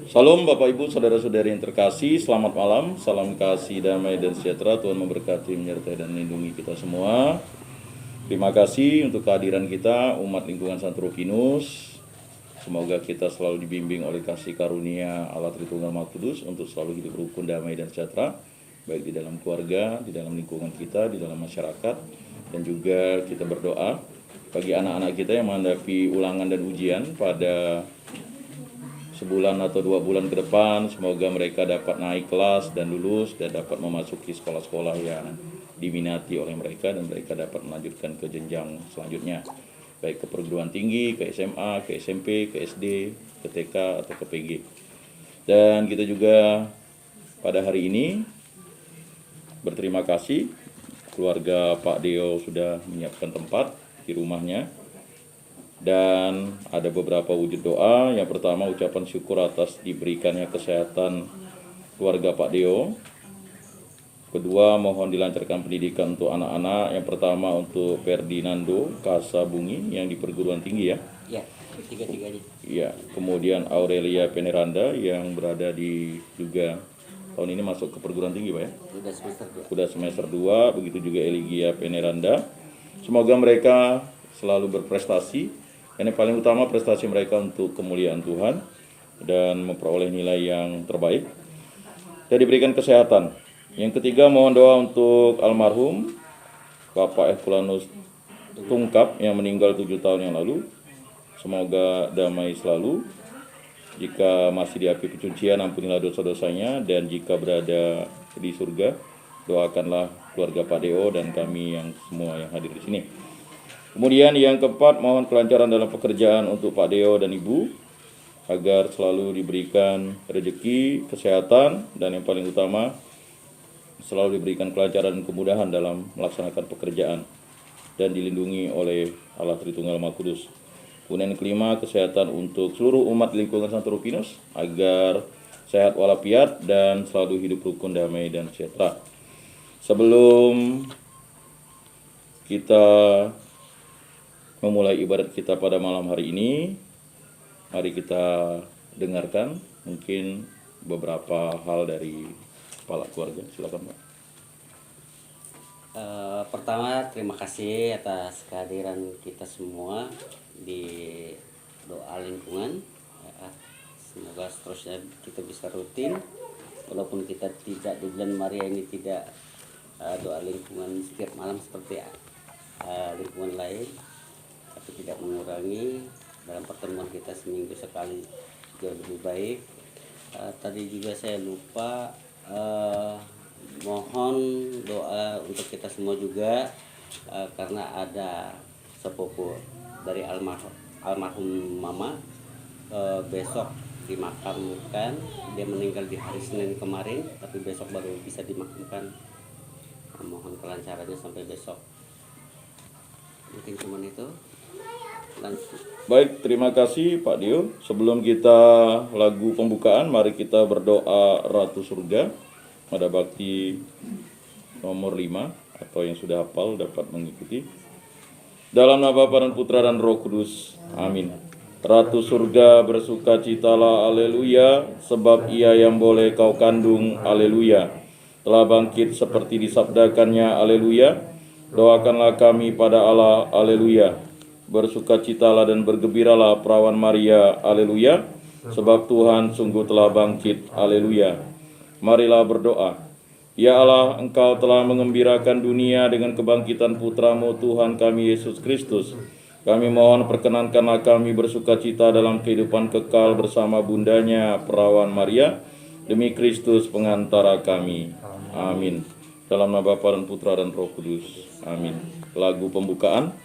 Salam Bapak Ibu Saudara-saudari yang terkasih, selamat malam, salam kasih, damai dan sejahtera. Tuhan memberkati, menyertai dan melindungi kita semua. Terima kasih untuk kehadiran kita umat lingkungan Santo Rufinus. Semoga kita selalu dibimbing oleh kasih karunia Allah Tritunggal Maha Kudus untuk selalu hidup rukun, damai dan sejahtera, baik di dalam keluarga, di dalam lingkungan kita, di dalam masyarakat, dan juga kita berdoa bagi anak-anak kita yang menghadapi ulangan dan ujian pada sebulan atau 2 bulan ke depan. Semoga mereka dapat naik kelas dan lulus dan dapat memasuki sekolah-sekolah yang diminati oleh mereka, dan mereka dapat melanjutkan ke jenjang selanjutnya, baik ke perguruan tinggi, ke SMA, ke SMP, ke SD, ke TK atau ke PG. Dan kita juga pada hari ini berterima kasih keluarga Pak Deo sudah menyiapkan tempat di rumahnya. Dan ada beberapa wujud doa. Yang pertama, ucapan syukur atas diberikannya kesehatan keluarga Pak Deo. Kedua, mohon dilancarkan pendidikan untuk anak-anak. Yang pertama untuk Ferdinando Kasabungi yang di perguruan tinggi ya. Ya, tiga-tiganya. Ya, kemudian Aurelia Peneranda yang berada di juga tahun ini masuk ke perguruan tinggi Pak ya. Sudah semester 2, begitu juga Eligia Peneranda. Semoga mereka selalu berprestasi. Yang paling utama prestasi mereka untuk kemuliaan Tuhan dan memperoleh nilai yang terbaik dan diberikan kesehatan. Yang ketiga, mohon doa untuk almarhum Bapak Herculanus Tungkap yang meninggal 7 tahun yang lalu. Semoga damai selalu. Jika masih di api kesucian, ampunilah dosa-dosanya, dan jika berada di surga, doakanlah keluarga Pak Deo dan kami yang semua yang hadir di sini. Kemudian yang keempat, mohon kelancaran dalam pekerjaan untuk Pak Deo dan Ibu, agar selalu diberikan rezeki, kesehatan, dan yang paling utama, selalu diberikan kelancaran dan kemudahan dalam melaksanakan pekerjaan, dan dilindungi oleh Allah Tritunggal Maha Kudus. Kemudian yang kelima, kesehatan untuk seluruh umat lingkungan Santo Rufinus, agar sehat walafiat dan selalu hidup rukun, damai, dan sejahtera. Sebelum kita memulai ibadat kita pada malam hari ini, mari kita dengarkan mungkin beberapa hal dari kepala keluarga. Silakan Pak. Pertama, terima kasih atas kehadiran kita semua di doa lingkungan. Semoga seterusnya kita bisa rutin, walaupun kita tidak di bulan Maria ini tidak doa lingkungan setiap malam seperti lingkungan lain, tapi tidak mengurangi dalam pertemuan kita seminggu sekali jauh lebih baik. Tadi juga saya lupa mohon doa untuk kita semua juga, karena ada sepupu dari almarhum mama besok dimakamkan. Dia meninggal di hari Senin kemarin, tapi besok baru bisa dimakamkan. Mohon kelancarannya sampai besok. Mungkin cuma itu. Baik, terima kasih Pak Dio. Sebelum kita lagu pembukaan, mari kita berdoa Ratu Surga. Ada bakti nomor 5, atau yang sudah hafal dapat mengikuti. Dalam nama Bapa dan Putra dan Roh Kudus. Amin. Ratu Surga bersukacitalah, haleluya, sebab Ia yang boleh kau kandung, haleluya, telah bangkit seperti disabdakannya, haleluya. Doakanlah kami pada Allah, haleluya. Bersukacitalah dan bergembiralah perawan Maria, haleluya, sebab Tuhan sungguh telah bangkit, haleluya. Marilah berdoa. Ya Allah, Engkau telah mengembirakan dunia dengan kebangkitan Putramu Tuhan kami Yesus Kristus. Kami mohon perkenankanlah kami bersukacita dalam kehidupan kekal bersama bundanya perawan Maria, demi Kristus pengantara kami. Amin. Dalam nama Bapa dan Putra dan Roh Kudus. Amin. Lagu pembukaan.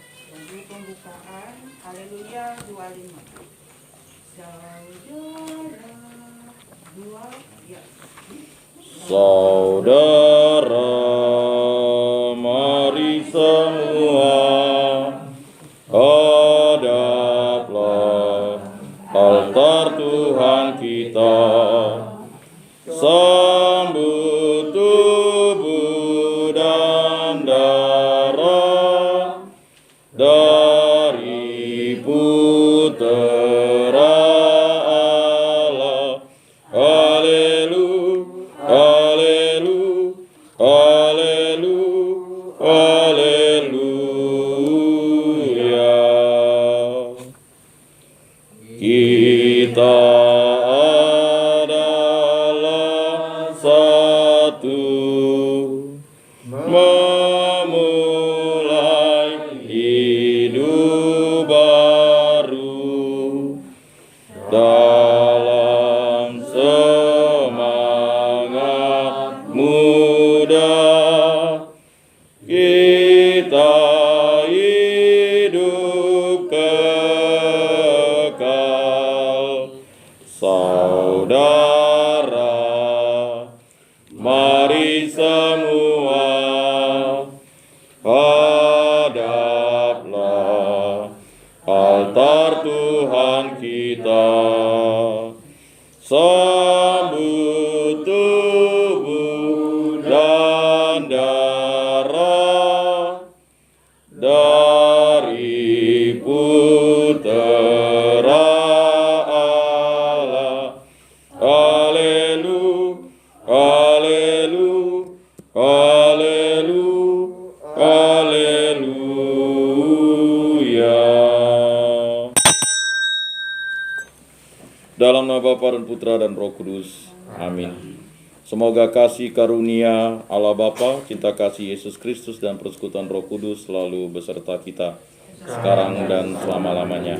Haleluya 25. Saudara, mari semua hadaplah altar Tuhan kita. Sambut tubuh dan darah dari Putra Allah kita adalah satu, memulai hidup baru dalam semangat muda. Kita hidup kekal, saudara. Mari semua hadaplah altar Tuhan kita, sambut tubuh dan darah dari Putera Allah. Haleluya, haleluya, haleluya, haleluya. Dalam nama Bapa dan Putra dan Roh Kudus. Amin. Semoga kasih karunia Allah Bapa, cinta kasih Yesus Kristus dan persekutuan Roh Kudus selalu beserta kita sekarang dan selama-lamanya.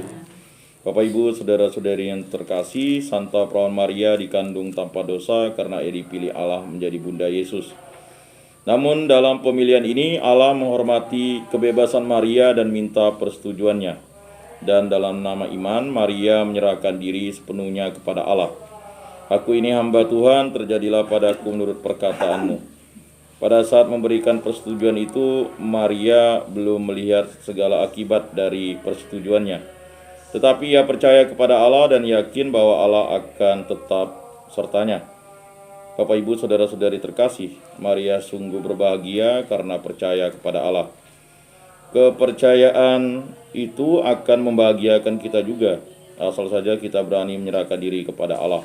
Bapak Ibu, saudara-saudari yang terkasih, Santa Perawan Maria dikandung tanpa dosa karena ia dipilih Allah menjadi Bunda Yesus. Namun dalam pemilihan ini Allah menghormati kebebasan Maria dan minta persetujuannya. Dan dalam nama iman, Maria menyerahkan diri sepenuhnya kepada Allah. Aku ini hamba Tuhan, terjadilah padaku menurut perkataanmu. Pada saat memberikan persetujuan itu, Maria belum melihat segala akibat dari persetujuannya. Tetapi ia percaya kepada Allah dan yakin bahwa Allah akan tetap sertanya. Bapak, Ibu, saudara-saudari terkasih, Maria sungguh berbahagia karena percaya kepada Allah. Kepercayaan itu akan membahagiakan kita juga, asal saja kita berani menyerahkan diri kepada Allah.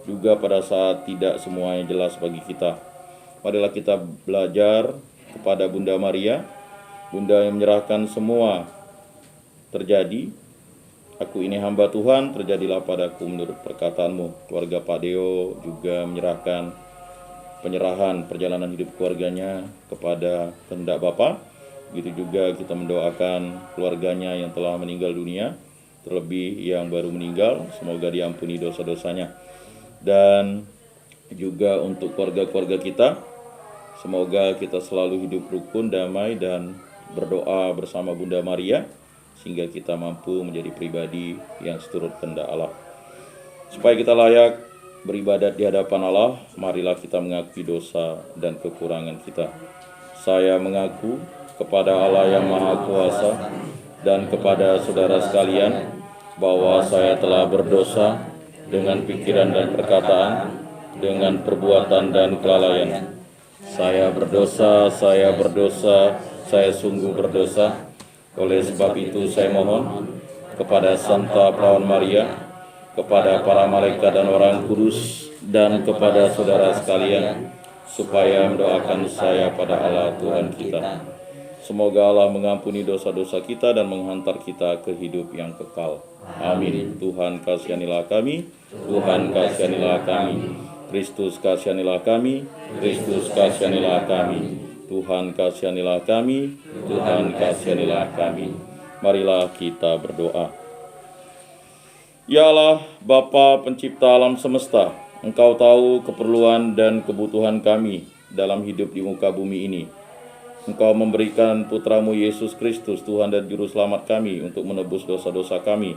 Juga pada saat tidak semuanya jelas bagi kita. Marilah kita belajar kepada Bunda Maria, Bunda yang menyerahkan semua terjadi. Aku ini hamba Tuhan, terjadilah padaku menurut perkataanmu. Keluarga Pak Deo juga menyerahkan penyerahan perjalanan hidup keluarganya kepada kehendak Bapa. Begitu juga kita mendoakan keluarganya yang telah meninggal dunia, terlebih yang baru meninggal, semoga diampuni dosa-dosanya. Dan juga untuk keluarga-keluarga kita, semoga kita selalu hidup rukun, damai, dan berdoa bersama Bunda Maria, sehingga kita mampu menjadi pribadi yang seturut kehendak Allah. Supaya kita layak beribadat di hadapan Allah, marilah kita mengakui dosa dan kekurangan kita. Saya mengaku kepada Allah yang Maha Kuasa dan kepada saudara sekalian bahwa saya telah berdosa dengan pikiran dan perkataan, dengan perbuatan dan kelalaian. Saya berdosa, saya sungguh berdosa. Oleh sebab itu saya mohon kepada Santa Perawan Maria, kepada para malaikat dan orang kudus, dan kepada saudara sekalian, supaya mendoakan saya pada Allah Tuhan kita. Semoga Allah mengampuni dosa-dosa kita dan menghantar kita ke hidup yang kekal. Amin. Tuhan kasihanilah kami, Tuhan kasihanilah kami, Kristus kasihanilah kami, Kristus kasihanilah kami, Tuhan kasihanilah kami, Tuhan kasihanilah kami. Marilah kita berdoa. Ya Allah, Bapa pencipta alam semesta, Engkau tahu keperluan dan kebutuhan kami dalam hidup di muka bumi ini. Engkau memberikan Putramu Yesus Kristus, Tuhan dan Juru Selamat kami, untuk menebus dosa-dosa kami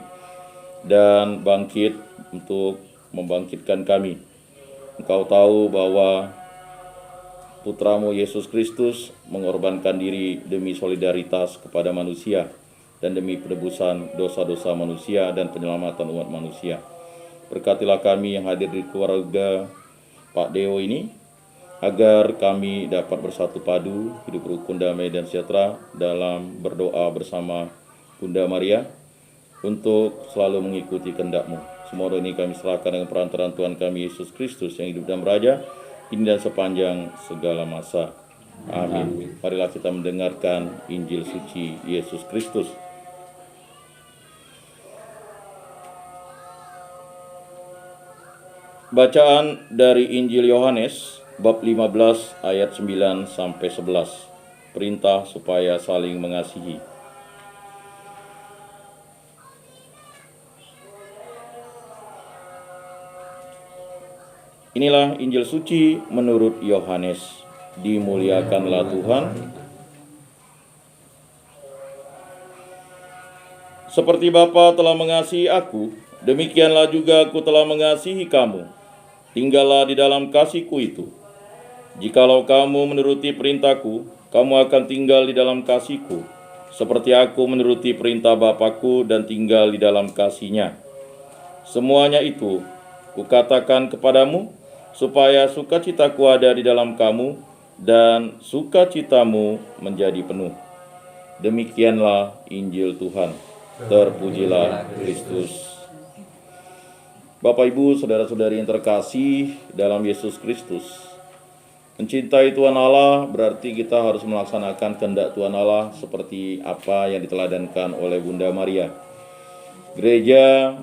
dan bangkit untuk membangkitkan kami. Engkau tahu bahwa Putramu Yesus Kristus mengorbankan diri demi solidaritas kepada manusia dan demi penebusan dosa-dosa manusia dan penyelamatan umat manusia. Berkatilah kami yang hadir di keluarga Pak Deo ini, agar kami dapat bersatu padu, hidup rukun, damai, dan sejahtera dalam berdoa bersama Bunda Maria untuk selalu mengikuti kehendak-Mu. Semua doa ini kami serahkan dengan perantaraan Tuhan kami Yesus Kristus yang hidup dan beraja, kini dan sepanjang segala masa. Amin. Marilah kita mendengarkan Injil suci Yesus Kristus. Bacaan dari Injil Yohanes bab 15 ayat 9 sampai 11. Perintah supaya saling mengasihi. Inilah Injil suci menurut Yohanes. Dimuliakanlah Tuhan. Seperti Bapa telah mengasihi aku, demikianlah juga aku telah mengasihi kamu. Tinggallah di dalam kasih-Ku itu. Jikalau kamu menuruti perintah-Ku, kamu akan tinggal di dalam kasih-Ku, seperti aku menuruti perintah Bapa-Ku dan tinggal di dalam kasih-Nya. Semuanya itu Kukatakan kepadamu, supaya sukacita-Ku ada di dalam kamu, dan sukacitamu menjadi penuh. Demikianlah Injil Tuhan. Terpujilah Kristus. Bapak, Ibu, saudara-saudari yang terkasih dalam Yesus Kristus, mencintai Tuhan Allah berarti kita harus melaksanakan kehendak Tuhan Allah seperti apa yang diteladankan oleh Bunda Maria. Gereja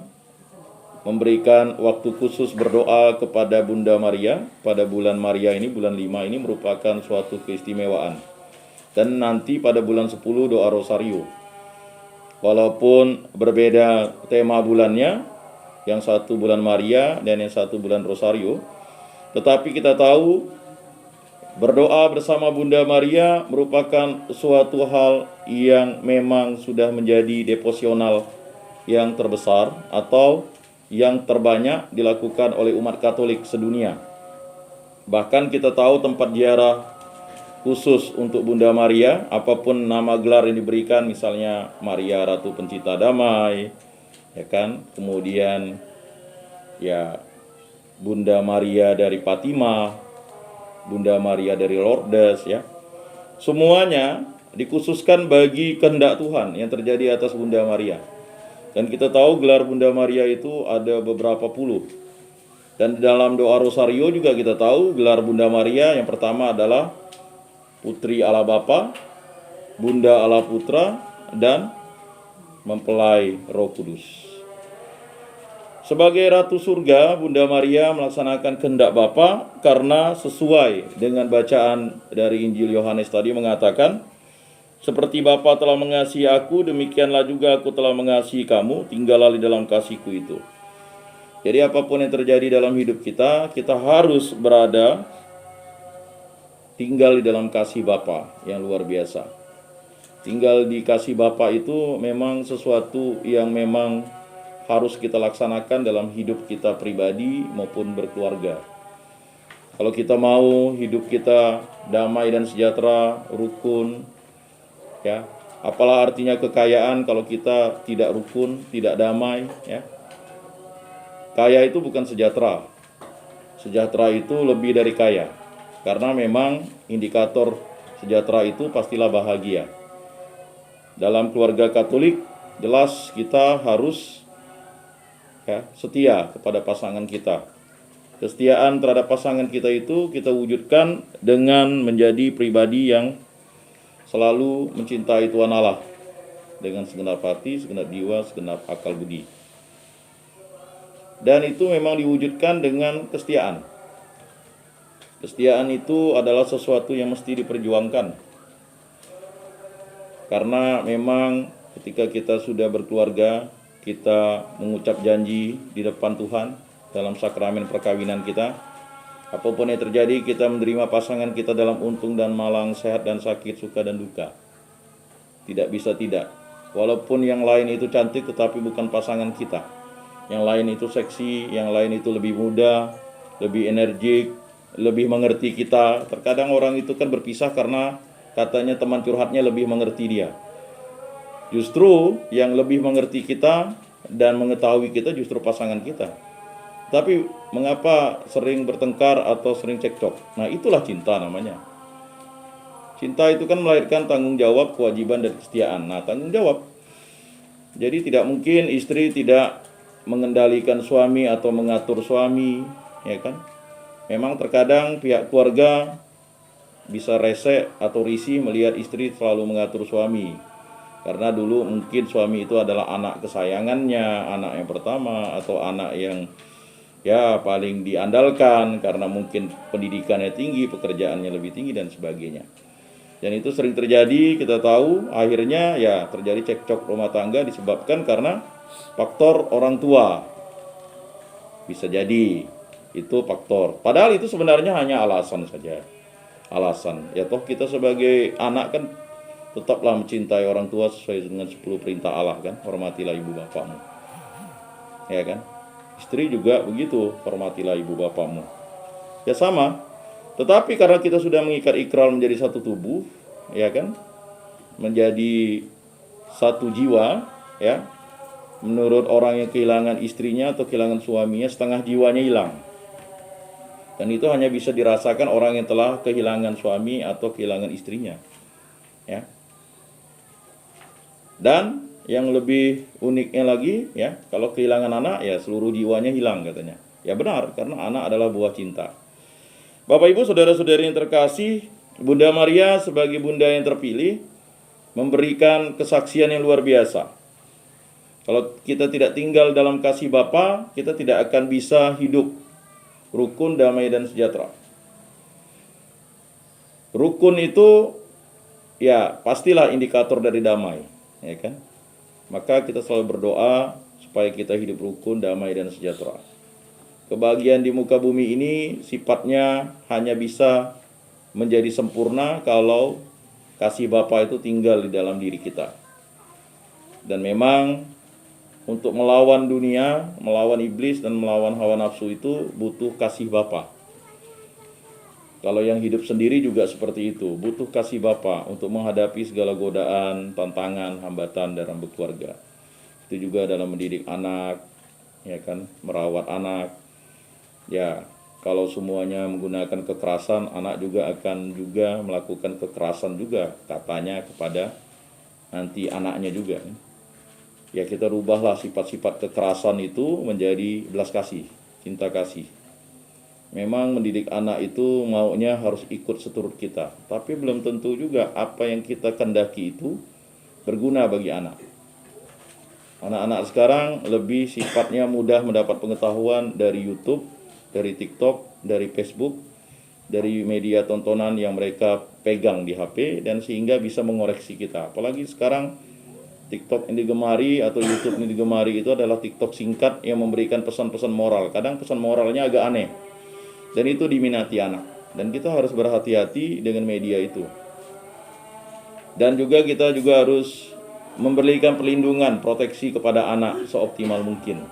memberikan waktu khusus berdoa kepada Bunda Maria pada bulan Maria ini, bulan 5 ini merupakan suatu keistimewaan. Dan nanti pada bulan 10 doa Rosario. Walaupun berbeda tema bulannya, yang satu bulan Maria dan yang satu bulan Rosario, tetapi kita tahu berdoa bersama Bunda Maria merupakan suatu hal yang memang sudah menjadi devosional yang terbesar atau yang terbanyak dilakukan oleh umat Katolik sedunia. Bahkan kita tahu tempat ziarah khusus untuk Bunda Maria, apapun nama gelar yang diberikan, misalnya Maria Ratu Pencipta Damai, ya kan? Kemudian ya Bunda Maria dari Fatima, Bunda Maria dari Lourdes, ya. Semuanya dikhususkan bagi kehendak Tuhan yang terjadi atas Bunda Maria. Dan kita tahu gelar Bunda Maria itu ada beberapa puluh. Dan dalam doa Rosario juga kita tahu gelar Bunda Maria yang pertama adalah Putri Allah Bapa, Bunda Allah Putra, dan Mempelai Roh Kudus. Sebagai Ratu Surga, Bunda Maria melaksanakan kehendak Bapa karena sesuai dengan bacaan dari Injil Yohanes tadi mengatakan, seperti Bapa telah mengasihi aku, demikianlah juga aku telah mengasihi kamu, tinggallah di dalam kasih-Ku itu. Jadi apapun yang terjadi dalam hidup kita, kita harus berada tinggal di dalam kasih Bapa yang luar biasa. Tinggal di kasih Bapa itu memang sesuatu yang memang harus kita laksanakan dalam hidup kita pribadi maupun berkeluarga. Kalau kita mau hidup kita damai dan sejahtera, rukun, ya, apalah artinya kekayaan kalau kita tidak rukun, tidak damai, ya. Kaya itu bukan sejahtera. Sejahtera itu lebih dari kaya. Karena memang indikator sejahtera itu pastilah bahagia. Dalam keluarga Katolik, jelas kita harus setia kepada pasangan kita. Kesetiaan terhadap pasangan kita itu kita wujudkan dengan menjadi pribadi yang selalu mencintai Tuhan Allah dengan segenap hati, segenap jiwa, segenap akal budi. Dan itu memang diwujudkan dengan kesetiaan. Kesetiaan itu adalah sesuatu yang mesti diperjuangkan. Karena memang ketika kita sudah berkeluarga, kita mengucap janji di depan Tuhan dalam sakramen perkawinan kita. Apapun yang terjadi, kita menerima pasangan kita dalam untung dan malang, sehat dan sakit, suka dan duka. Tidak bisa tidak. Walaupun yang lain itu cantik tetapi bukan pasangan kita. Yang lain itu seksi, yang lain itu lebih muda, lebih energik, lebih mengerti kita. Terkadang orang itu kan berpisah karena katanya teman curhatnya lebih mengerti dia. Justru yang lebih mengerti kita dan mengetahui kita justru pasangan kita. Tapi mengapa sering bertengkar atau sering cekcok? Nah, itulah cinta namanya. Cinta itu kan melahirkan tanggung jawab, kewajiban, dan kesetiaan. Nah, tanggung jawab. Jadi tidak mungkin istri tidak mengendalikan suami atau mengatur suami, ya kan? Memang terkadang pihak keluarga bisa rese atau risih melihat istri selalu mengatur suami. Karena dulu mungkin suami itu adalah anak kesayangannya, anak yang pertama, atau anak yang ya paling diandalkan karena mungkin pendidikannya tinggi, pekerjaannya lebih tinggi dan sebagainya. Dan itu sering terjadi, kita tahu akhirnya ya terjadi cekcok rumah tangga disebabkan karena faktor orang tua. Bisa jadi itu faktor. Padahal itu sebenarnya hanya alasan saja. Alasan. Ya toh kita sebagai anak kan tetaplah mencintai orang tua sesuai dengan 10 perintah Allah kan. Hormatilah ibu bapakmu. Ya kan? Istri juga begitu, hormatilah ibu bapakmu. Ya sama. Tetapi karena kita sudah mengikat ikrar menjadi satu tubuh, ya kan? Menjadi satu jiwa, ya. Menurut orang yang kehilangan istrinya atau kehilangan suaminya, setengah jiwanya hilang. Dan itu hanya bisa dirasakan orang yang telah kehilangan suami atau kehilangan istrinya. Ya. Dan yang lebih uniknya lagi, ya, kalau kehilangan anak, ya seluruh jiwanya hilang katanya. Ya benar, karena anak adalah buah cinta. Bapak Ibu, saudara-saudari yang terkasih, Bunda Maria sebagai bunda yang terpilih memberikan kesaksian yang luar biasa. Kalau kita tidak tinggal dalam kasih Bapa, kita tidak akan bisa hidup rukun, damai, dan sejahtera. Rukun itu ya pastilah indikator dari damai, ya kan? Maka kita selalu berdoa supaya kita hidup rukun, damai, dan sejahtera. Kebahagiaan di muka bumi ini sifatnya hanya bisa menjadi sempurna kalau kasih Bapa itu tinggal di dalam diri kita. Dan memang untuk melawan dunia, melawan iblis, dan melawan hawa nafsu itu butuh kasih Bapa. Kalau yang hidup sendiri juga seperti itu, butuh kasih Bapa untuk menghadapi segala godaan, tantangan, hambatan dalam berkeluarga. Itu juga dalam mendidik anak, ya kan, merawat anak. Ya, kalau semuanya menggunakan kekerasan, anak juga akan juga melakukan kekerasan juga katanya kepada nanti anaknya juga. Ya, kita rubahlah sifat-sifat kekerasan itu menjadi belas kasih, cinta kasih. Memang mendidik anak itu maunya harus ikut seturut kita, tapi belum tentu juga apa yang kita kehendaki itu berguna bagi anak. Anak-anak sekarang lebih sifatnya mudah mendapat pengetahuan dari YouTube, dari TikTok, dari Facebook, dari media tontonan yang mereka pegang di HP, dan sehingga bisa mengoreksi kita. Apalagi sekarang TikTok yang digemari atau YouTube yang digemari itu adalah TikTok singkat yang memberikan pesan-pesan moral. Kadang pesan moralnya agak aneh. Dan itu diminati anak. Dan kita harus berhati-hati dengan media itu. Dan juga kita juga harus memberikan perlindungan, proteksi kepada anak seoptimal mungkin.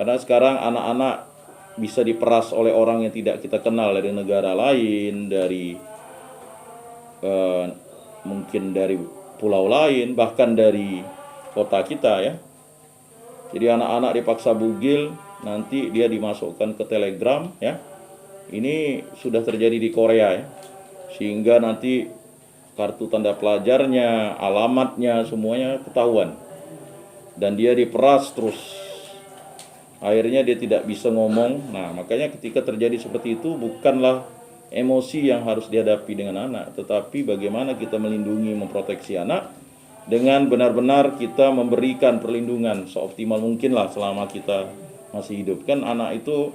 Karena sekarang anak-anak bisa diperas oleh orang yang tidak kita kenal dari negara lain, dari mungkin dari pulau lain, bahkan dari kota kita ya. Jadi anak-anak dipaksa bugil, nanti dia dimasukkan ke Telegram ya. Ini sudah terjadi di Korea ya. Sehingga nanti kartu tanda pelajarnya, alamatnya semuanya ketahuan. Dan dia diperas terus. Akhirnya dia tidak bisa ngomong. Nah, makanya ketika terjadi seperti itu bukanlah emosi yang harus dihadapi dengan anak, tetapi bagaimana kita melindungi, memproteksi anak dengan benar-benar kita memberikan perlindungan seoptimal mungkin lah selama kita masih hidup. Kan anak itu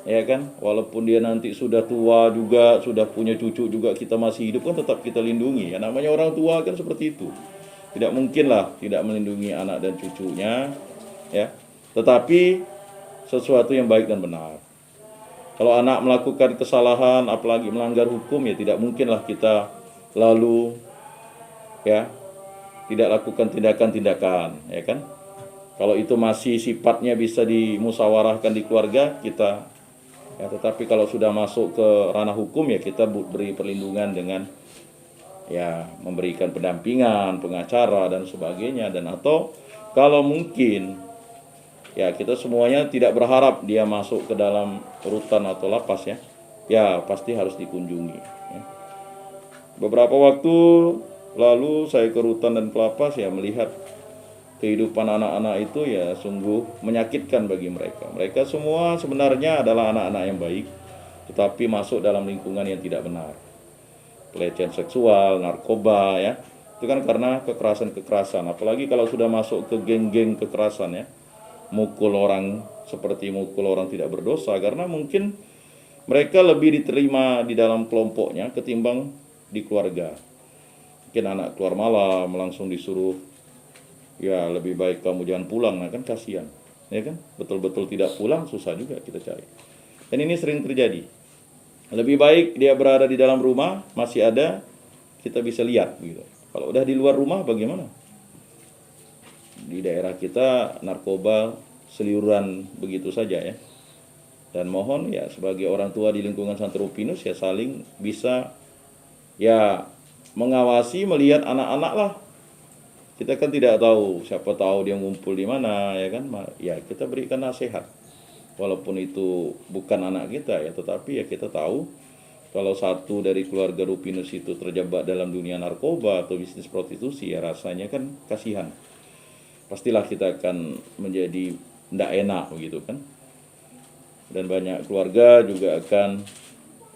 ya kan, walaupun dia nanti sudah tua juga, sudah punya cucu juga, kita masih hidup kan tetap kita lindungi. Ya namanya orang tua kan seperti itu. Tidak mungkin lah tidak melindungi anak dan cucunya ya. Tetapi sesuatu yang baik dan benar. Kalau anak melakukan kesalahan, apalagi melanggar hukum, ya tidak mungkinlah kita lalu ya tidak lakukan tindakan-tindakan, ya kan? Kalau itu masih sifatnya bisa dimusyawarahkan di keluarga kita, ya. Tetapi kalau sudah masuk ke ranah hukum, ya kita beri perlindungan dengan ya memberikan pendampingan, pengacara dan sebagainya. Dan atau kalau mungkin ya kita semuanya tidak berharap dia masuk ke dalam rutan atau lapas ya. Ya pasti harus dikunjungi ya. Beberapa waktu lalu saya ke rutan dan ke lapas ya, melihat kehidupan anak-anak itu ya sungguh menyakitkan bagi mereka. Mereka semua sebenarnya adalah anak-anak yang baik, tetapi masuk dalam lingkungan yang tidak benar. Pelecehan seksual, narkoba ya. Itu kan karena kekerasan-kekerasan. Apalagi kalau sudah masuk ke geng-geng kekerasan ya. mukul orang seperti mukul orang tidak berdosa, karena mungkin mereka lebih diterima di dalam kelompoknya ketimbang di keluarga. Mungkin anak keluar malam langsung disuruh, ya lebih baik kamu jangan pulang, nah kan kasihan, ya kan? Betul-betul tidak pulang susah juga kita cari. Dan ini sering terjadi. Lebih baik dia berada di dalam rumah, masih ada, kita bisa lihat gitu. Kalau udah di luar rumah bagaimana? Di daerah kita narkoba seliuran begitu saja ya. Dan mohon ya sebagai orang tua di lingkungan Santo Rupinus ya saling bisa ya mengawasi, melihat anak-anak lah. Kita kan tidak tahu, siapa tahu dia ngumpul di mana ya kan. Ya kita berikan nasihat. Walaupun itu bukan anak kita ya, tetapi ya kita tahu kalau satu dari keluarga Rupinus itu terjebak dalam dunia narkoba atau bisnis prostitusi, ya rasanya kan kasihan. Pastilah kita akan menjadi tidak enak begitu kan. Dan banyak keluarga juga akan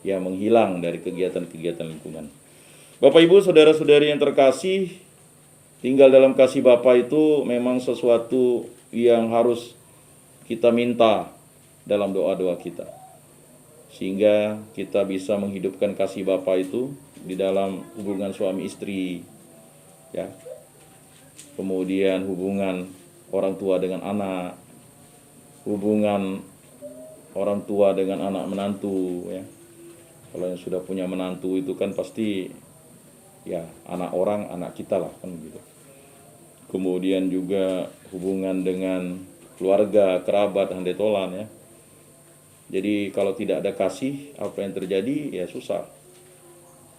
ya menghilang dari kegiatan-kegiatan lingkungan. Bapak Ibu, saudara-saudari yang terkasih, tinggal dalam kasih Bapa itu memang sesuatu yang harus kita minta dalam doa-doa kita. Sehingga kita bisa menghidupkan kasih Bapa itu di dalam hubungan suami istri, ya. Kemudian hubungan orang tua dengan anak, hubungan orang tua dengan anak menantu, ya. Kalau yang sudah punya menantu itu kan pasti ya anak orang, anak kita lah kan begitu. Kemudian juga hubungan dengan keluarga, kerabat, handetolan ya. Jadi kalau tidak ada kasih, apa yang terjadi ya susah.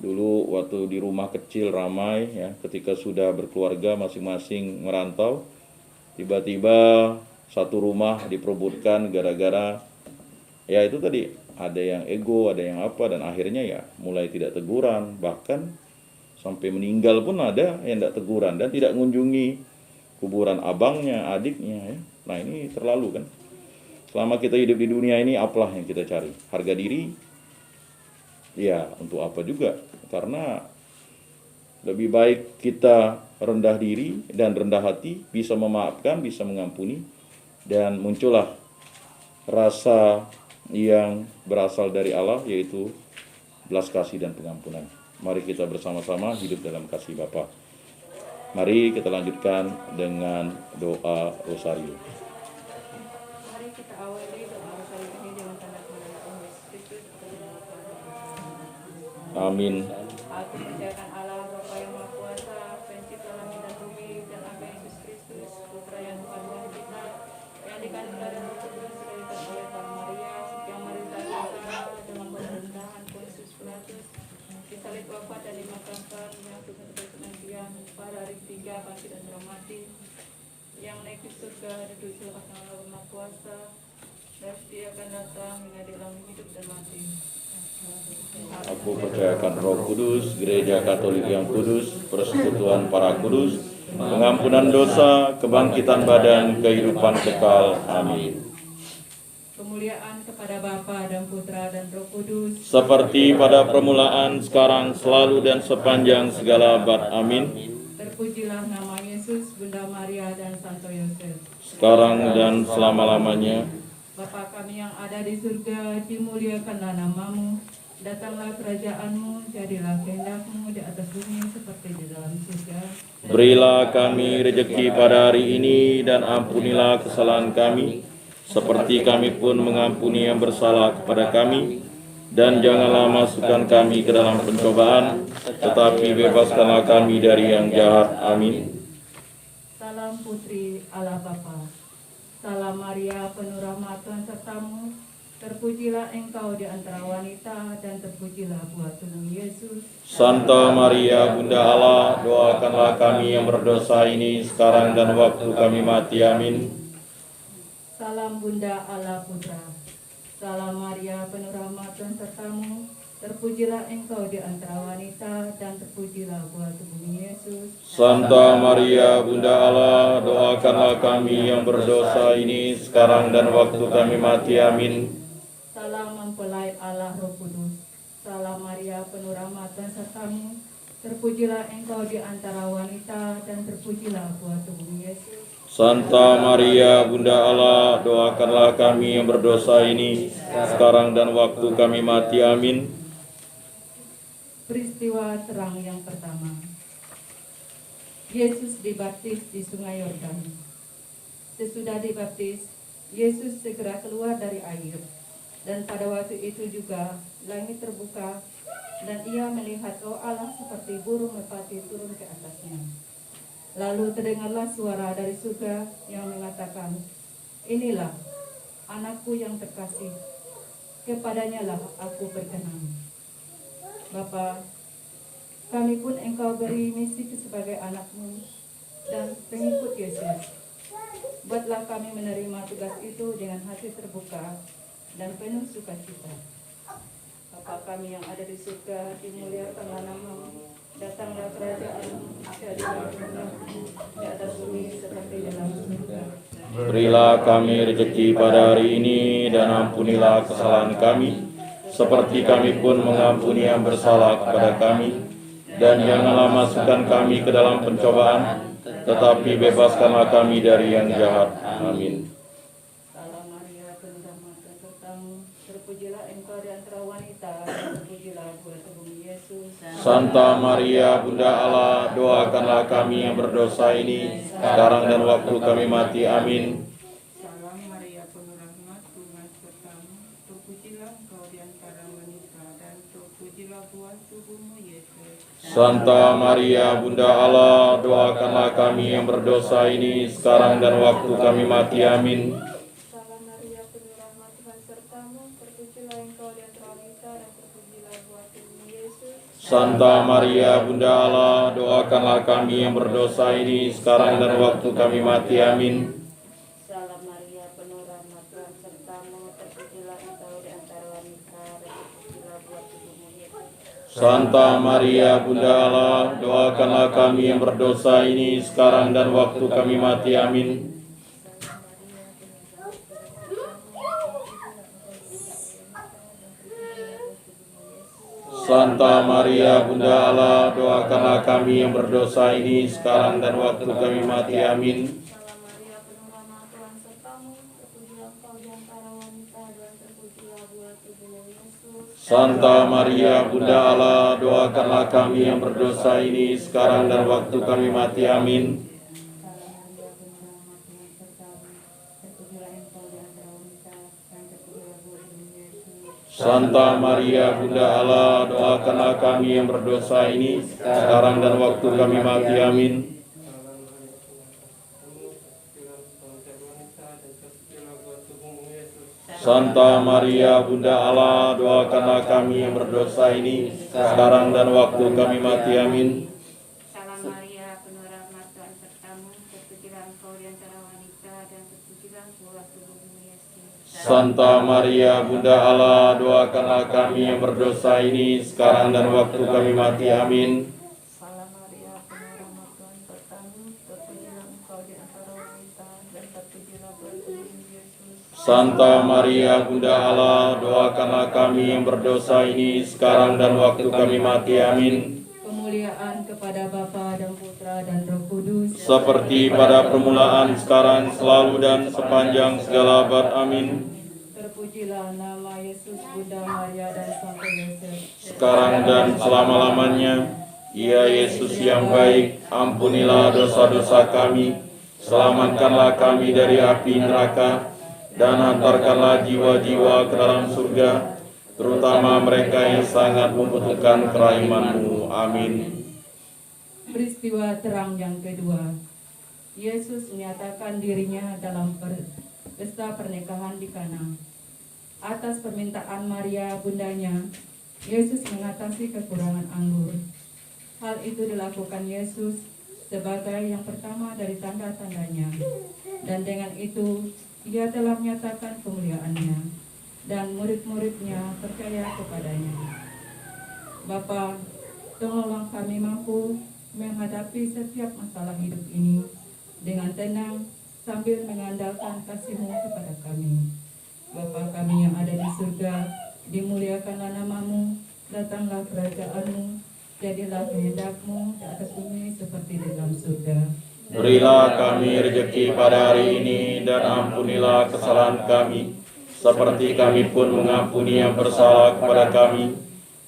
Dulu waktu di rumah kecil ramai ya, ketika sudah berkeluarga masing-masing merantau, tiba-tiba satu rumah diperebutkan gara-gara ya itu tadi, ada yang ego, ada yang apa, dan akhirnya ya mulai tidak teguran, bahkan sampai meninggal pun ada yang tidak teguran dan tidak mengunjungi kuburan abangnya, adiknya ya. Nah ini terlalu kan. Selama kita hidup di dunia ini, apalah yang kita cari? Harga diri? Ya, untuk apa juga? Karena lebih baik kita rendah diri dan rendah hati, bisa memaafkan, bisa mengampuni, dan muncullah rasa yang berasal dari Allah, yaitu belas kasih dan pengampunan. Mari kita bersama-sama hidup dalam kasih Bapa. Mari kita lanjutkan dengan doa Rosario. Mari kita awali doa Rosario ini dengan tanda pengenalan Yesus Kristus atau dengan Amin. Aku percayakan Allah Bapa yang Maha Kuasa, Pencipta langit dan bumi, dan akan Yesus Kristus, Putra yang Tuhan kita, yang dikandung dari Roh Kudus, dilahirkan oleh Bapa Maria, yang menderita sengsara dalam pemerintahan Pontius Pilatus, disalib wafat dan dimakamkan, yang Tuhan berkenan pada hari ketiga bangkit dan telah mati, yang naik ke surga duduk di sebelah kanan Allah Maha Kuasa, dan Dia akan datang mengadili dalam hidup dan mati. Aku percayakan Roh Kudus, Gereja Katolik yang kudus, persekutuan para kudus, pengampunan dosa, kebangkitan badan, kehidupan kekal. Amin. Kemuliaan kepada Bapa dan Putra dan Roh Kudus, Seperti pada permulaan, sekarang, selalu dan sepanjang segala abad. Amin. terpujilah nama Yesus, Bunda Maria dan Santo Yosef. Sekarang dan selama-lamanya. Bapa kami yang ada di surga, dimuliakanlah namamu, datanglah kerajaanmu, jadilah kehendakmu di atas bumi seperti di dalam surga. Berilah kami rejeki pada hari ini, dan ampunilah kesalahan kami, seperti kami pun mengampuni yang bersalah kepada kami. Dan janganlah masukkan kami ke dalam pencobaan, tetapi bebaskanlah kami dari yang jahat. Amin. Salam Putri Allah Bapa. Salam Maria, penuh rahmat Tuhan sertamu. Terpujilah engkau di antara wanita, dan terpujilah buah tubuh Yesus. Santa Maria, Bunda Allah, doakanlah kami yang berdosa ini sekarang dan waktu kami mati. Amin. Salam Bunda Allah Putra. Salam Maria, penuh rahmat Tuhan sertamu. Terpujilah engkau di antara wanita, dan terpujilah buah tubuh Yesus. Santa Maria, Bunda Allah, doakanlah kami yang berdosa ini sekarang dan waktu kami mati. Amin. Salam mempelai Allah Roh Kudus. Salam Maria, penuh rahmat Tuhan sertamu. Terpujilah engkau di antara wanita, dan terpujilah buah tubuh Yesus. Santa Maria Bunda Allah, doakanlah kami yang berdosa ini, sekarang dan waktu kami mati. Amin. Peristiwa terang yang pertama. Yesus dibaptis di Sungai Yordan. Sesudah dibaptis, Yesus segera keluar dari air. Dan pada waktu itu juga langit terbuka dan ia melihat Roh Allah seperti burung merpati turun ke atasnya. Lalu terdengarlah suara dari surga yang mengatakan, "Inilah anakku yang terkasih, kepadanya lah aku berkenan." Bapa, kami pun Engkau beri misi sebagai anak-Mu dan pengikut Yesus. Buatlah kami menerima tugas itu dengan hati terbuka dan penuh sukacita. Bapa kami yang ada di surga, dimuliakanlah nama-Mu. Datanglah kerajaan-Mu, jadilah kehendak-Mu di atas bumi seperti di dalam surga. Berilah kami rezeki pada hari ini, dan ampunilah kesalahan kami, seperti kami pun mengampuni yang bersalah kepada kami. Dan janganlah masukkan kami ke dalam pencobaan, tetapi bebaskanlah kami dari yang jahat. Amin. Salam Maria, penuh rahmat, Tuhan sertamu. Terpujilah Engkau di antara wanita, dan terpujilah buah tubuhmu Yesus. Santa Maria Bunda Allah, doakanlah kami yang berdosa ini, sekarang dan waktu kami mati. Amin. Salam Maria, penuh rahmat, Tuhan sertamu. Terpujilah engkau di antara wanita, dan terpujilah buah tubuhmu Yesus. Santa Maria Bunda Allah, doakanlah kami yang berdosa ini, sekarang dan waktu kami mati. Amin. Salam Maria, penuh rahmat, Tuhan sertamu. Terpujilah Engkau di antara wanita, dan terpujilah buah tubuhmu Yesus. Santa Maria Bunda Allah, doakanlah kami yang berdosa ini, sekarang dan waktu kami mati. Amin. Salam Maria, penuh rahmat, Tuhan sertamu. Terpujilah Engkau di antara wanita, dan terpujilah buah tubuhmu Yesus. Santa Maria Bunda Allah, doakanlah kami yang berdosa ini, sekarang dan waktu kami mati. Amin. Santa Maria Bunda Allah, doakanlah kami yang berdosa ini, sekarang dan waktu kami mati. Amin. Salam Maria, penuh rahmat, Tuhan sertamu. Terpujilah Engkau di antara wanita, dan terpujilah buah tubuhmu Yesus. Santa Maria Bunda Allah, doakanlah kami yang berdosa ini, sekarang dan waktu kami mati. Amin. Salam Maria, penuh rahmat, Tuhan sertamu. Terpujilah Engkau di antara wanita, dan terpujilah buah tubuhmu Yesus. Santa Maria Bunda Allah, doakanlah kami yang berdosa ini, sekarang dan waktu kami mati. Amin. Santa Maria Bunda Allah, doakanlah kami yang berdosa ini, sekarang dan waktu kami mati. Amin. Salam Maria, penuh rahmat, Tuhan sertamu. Terpujilah engkau di antara wanita, dan terpujilah buah tubuhmu Yesus. Santa Maria Bunda Allah, doakanlah kami yang berdosa ini, sekarang dan waktu kami mati. Amin. Salam Maria, penuh rahmat, Tuhan sertamu. Terpujilah Engkau di antara wanita, dan terpujilah buah tubuhmu Yesus. Santa Maria Bunda Allah, doakanlah kami yang berdosa ini, sekarang dan waktu kami mati. Amin. Kemuliaan kepada Bapa dan Putra dan Roh Kudus. Seperti pada permulaan, sekarang, selalu, dan sepanjang segala abad. Amin. Terpujilah nama Yesus, Bunda Maria dan Santo Yosef. Sekarang dan selama-lamanya. Ya Yesus yang baik, ampunilah dosa-dosa kami, selamatkanlah kami dari api neraka, dan hantarkanlah jiwa-jiwa ke dalam surga, terutama mereka yang sangat membutuhkan kerahiman-Mu. Amin. Peristiwa terang yang kedua. Yesus menyatakan dirinya dalam pesta pernikahan di Kana. Atas permintaan Maria bundanya, Yesus mengatasi kekurangan anggur. Hal itu dilakukan Yesus sebagai yang pertama dari tanda-tandanya. Dan dengan itu, ia telah menyatakan kemuliaannya, dan murid-muridnya percaya kepadanya. Bapa, tolonglah kami mampu menghadapi setiap masalah hidup ini dengan tenang sambil mengandalkan kasih-Mu kepada kami. Bapa kami yang ada di surga, dimuliakanlah nama-Mu, datanglah kerajaan-Mu, jadilah kehendak-Mu di atas bumi seperti di dalam surga. Berilah kami rezeki pada hari ini, dan ampunilah kesalahan kami, seperti kami pun mengampuni yang bersalah kepada kami.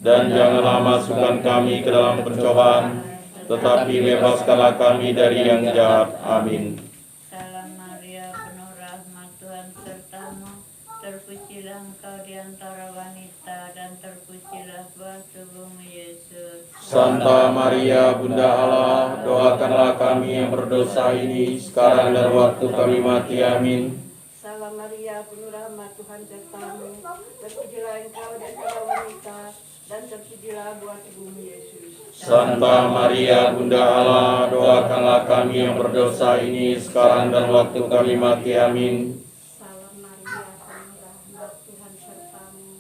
Dan janganlah masukkan kami ke dalam pencobaan, tetapi bebaskanlah kami dari yang jahat. Amin. Salam Maria, penuh rahmat, Tuhan sertamu. Terpujilah engkau di antara wanita, dan terpujilah buah tubuhmu Yesus. Santa Maria, Bunda Allah, doakanlah kami yang berdosa ini, sekarang dan waktu kami mati. Amin. Salam Maria, penuh rahmat, Tuhan sertamu. Terpujilah engkau di antara wanita, dan terpujilah buah tubuhmu Yesus. Santa Maria, Bunda Allah, doakanlah kami yang berdosa ini, sekarang dan waktu kami mati. Amin. Salam Maria, penuh rahmat, Tuhan sertamu.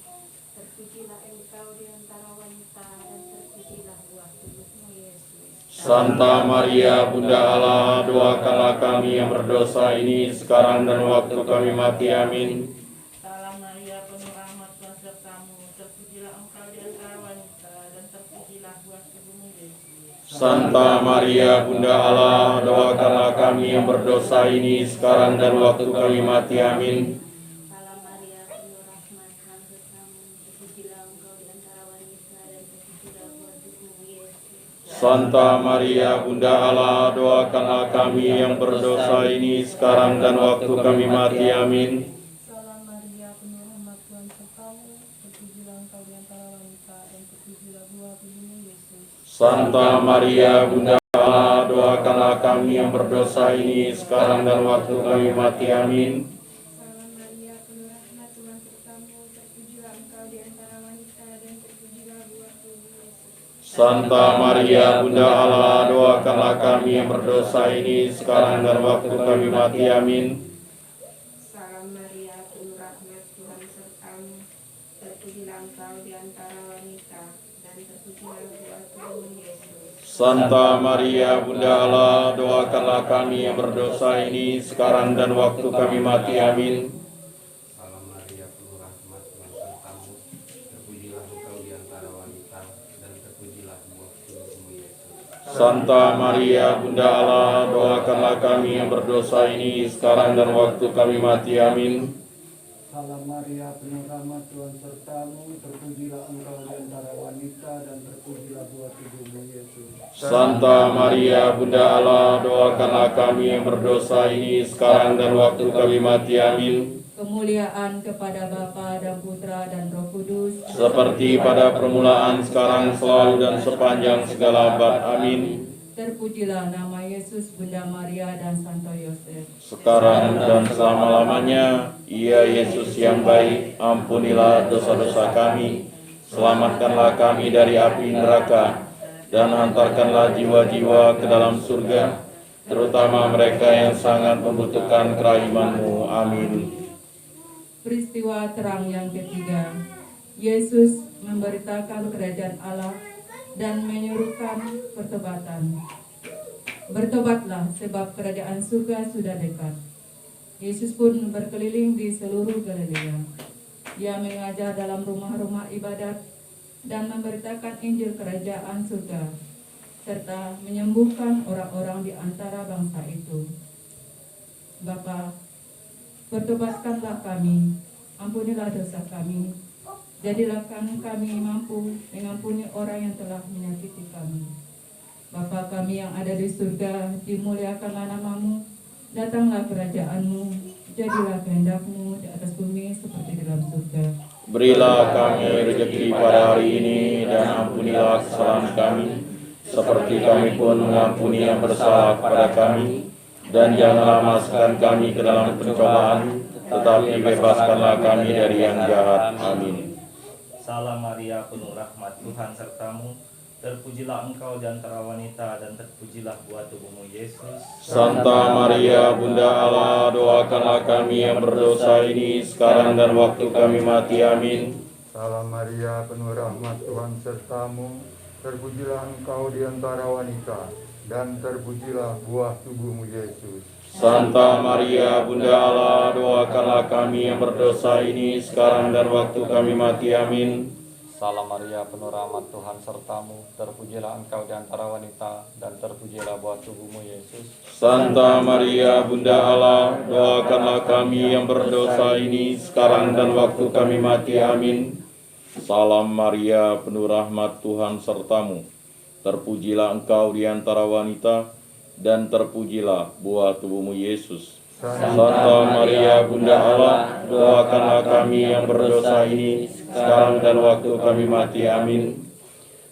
Terpujilah engkau di antara wanita, dan terpujilah buah tubuhmu Yesus. Santa Maria, Bunda Allah, doakanlah kami yang berdosa ini, sekarang dan waktu kami mati. Amin. Salam Maria, penuh rahmat, Tuhan sertamu. Terpujilah engkau di antara wanita, dan terpujilah buah tubuhmu Yesus. Santa Maria, Bunda Allah, doakanlah kami yang berdosa ini, sekarang dan waktu kami mati. Amin. Salam Maria, penuh rahmat, Tuhan sertamu. Terpujilah engkau di antara wanita, dan terpujilah buah tubuhmu Yesus. Santa Maria, Bunda Allah, doakanlah kami yang berdosa ini, sekarang dan waktu kami mati. Amin. Salam Maria, penuh rahmat, Tuhan sertamu. Terpujilah engkau di antara wanita, dan terpujilah buah tubuhmu Yesus. Santa Maria, Bunda Allah, doakanlah kami yang berdosa ini, sekarang dan waktu kami mati. Amin. Salam Maria, penuh rahmat, Tuhan sertamu. Terpujilah engkau di antara wanita, dan terpujilah buah tubuhmu Yesus. Santa Maria, Bunda Allah, doakanlah kami yang berdosa ini, sekarang dan waktu kami mati. Amin. Salam Maria, penuh rahmat, Tuhan sertamu. Terpujilah engkau di antara wanita, dan terpujilah buah tubuhmu Yesus. Santa Maria, Bunda Allah, doakanlah kami yang berdosa ini, sekarang dan waktu kami mati. Amin. Salam Maria, penuh rahmat, Tuhan sertamu. Terpujilah engkau di antara wanita, dan terpujilah buah tubuhmu Yesus. Santa Maria, Bunda Allah, doakanlah kami yang berdosa ini, sekarang dan waktu kami mati. Amin. Salam Maria, penuh rahmat, Tuhan sertamu. Terpujilah engkau di antara wanita, dan terpujilah buah tubuhmu Yesus. Santa Maria, Bunda Allah, doakanlah kami yang berdosa ini, sekarang dan waktu kami mati. Amin. Kemuliaan kepada Bapa dan Putra dan Roh Kudus, Seperti pada permulaan, sekarang, selalu, dan sepanjang segala abad. Amin. terpujilah nama Yesus, Bunda Maria dan Santo Yosef. Sekarang dan selama-lamanya. Ya Yesus yang baik, ampunilah dosa-dosa kami, selamatkanlah kami dari api neraka, dan hantarkanlah jiwa-jiwa ke dalam surga, terutama mereka yang sangat membutuhkan kerahiman-Mu. Amin. Peristiwa terang yang ketiga, Yesus memberitakan kerajaan Allah dan menyuruhkan pertobatan. Bertobatlah sebab kerajaan surga sudah dekat. Yesus pun berkeliling di seluruh Galilea. Ia mengajar dalam rumah-rumah ibadat dan memberitakan Injil kerajaan surga, serta menyembuhkan orang-orang di antara bangsa itu. Bapa, bertobatkanlah kami, ampunilah dosa kami, jadilah kami mampu mengampuni orang yang telah menyakiti kami. Bapa kami yang ada di surga, dimuliakanlah namamu, datanglah kerajaan-Mu, jadilah kehendak-Mu di atas bumi seperti di dalam surga. Berilah kami rezeki pada hari ini, dan ampunilah kesalahan kami, seperti kami pun mengampuni yang bersalah kepada kami. Dan janganlah masukkan kami ke dalam pencobaan, tetapi bebaskanlah kami dari yang jahat. Amin. Salam Maria, penuh rahmat, Tuhan sertamu. Terpujilah engkau di antara wanita, dan terpujilah buah tubuhmu Yesus. Santa Maria, Bunda Allah, doakanlah kami yang berdosa ini, sekarang dan waktu kami mati. Amin. Salam Maria, penuh rahmat, Tuhan sertamu. Terpujilah engkau di antara wanita, dan terpujilah buah tubuhmu Yesus. Santa Maria, Bunda Allah, doakanlah kami yang berdosa ini, sekarang dan waktu kami mati. Amin. Salam Maria, penuh rahmat Tuhan sertamu, terpujilah engkau di antara wanita, dan terpujilah buah tubuhmu Yesus. Santa Maria, Bunda Allah, doakanlah kami yang berdosa ini, sekarang dan waktu kami mati. Amin. Salam Maria, penuh rahmat Tuhan sertamu, terpujilah engkau di antara wanita, dan terpujilah buah tubuhmu Yesus. Santa Maria, Bunda Allah, doakanlah kami yang berdosa ini, sekarang dan waktu kami mati. Amin.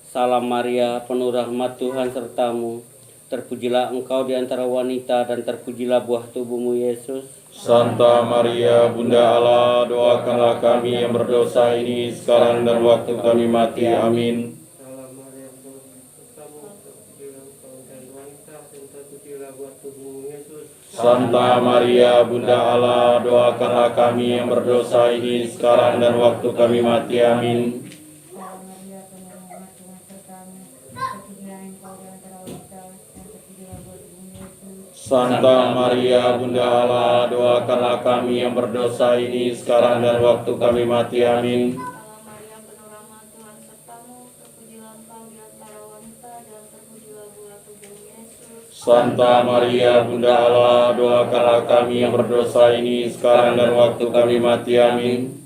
Salam Maria, penuh rahmat Tuhan sertamu, terpujilah engkau di antara wanita, dan terpujilah buah tubuhmu Yesus. Santa Maria, Bunda Allah, doakanlah kami yang berdosa ini, sekarang dan waktu kami mati. Amin. Salam Maria, penuh sertamu, terpujilah engkau dan wanita, dan terpujilah buah tubuhmu Yesus. Santa Maria, Bunda Allah, doakanlah kami yang berdosa ini, sekarang dan waktu kami mati. Amin. Salam Maria, penuh rahmat Tuhan sertamu, terpujilah engkau di antara wanita, dan terpujilah buah tubuhmu Yesus. Santa Maria, Bunda Allah, doakanlah kami yang berdosa ini, sekarang dan waktu kami mati. Amin. Salam Maria, penuh rahmat Tuhan sertamu, terpujilah engkau di antara wanita, dan terpujilah buah tubuhmu Yesus. Santa Maria, Bunda Allah, doakanlah kami yang berdosa ini, sekarang dan waktu kami mati. Amin.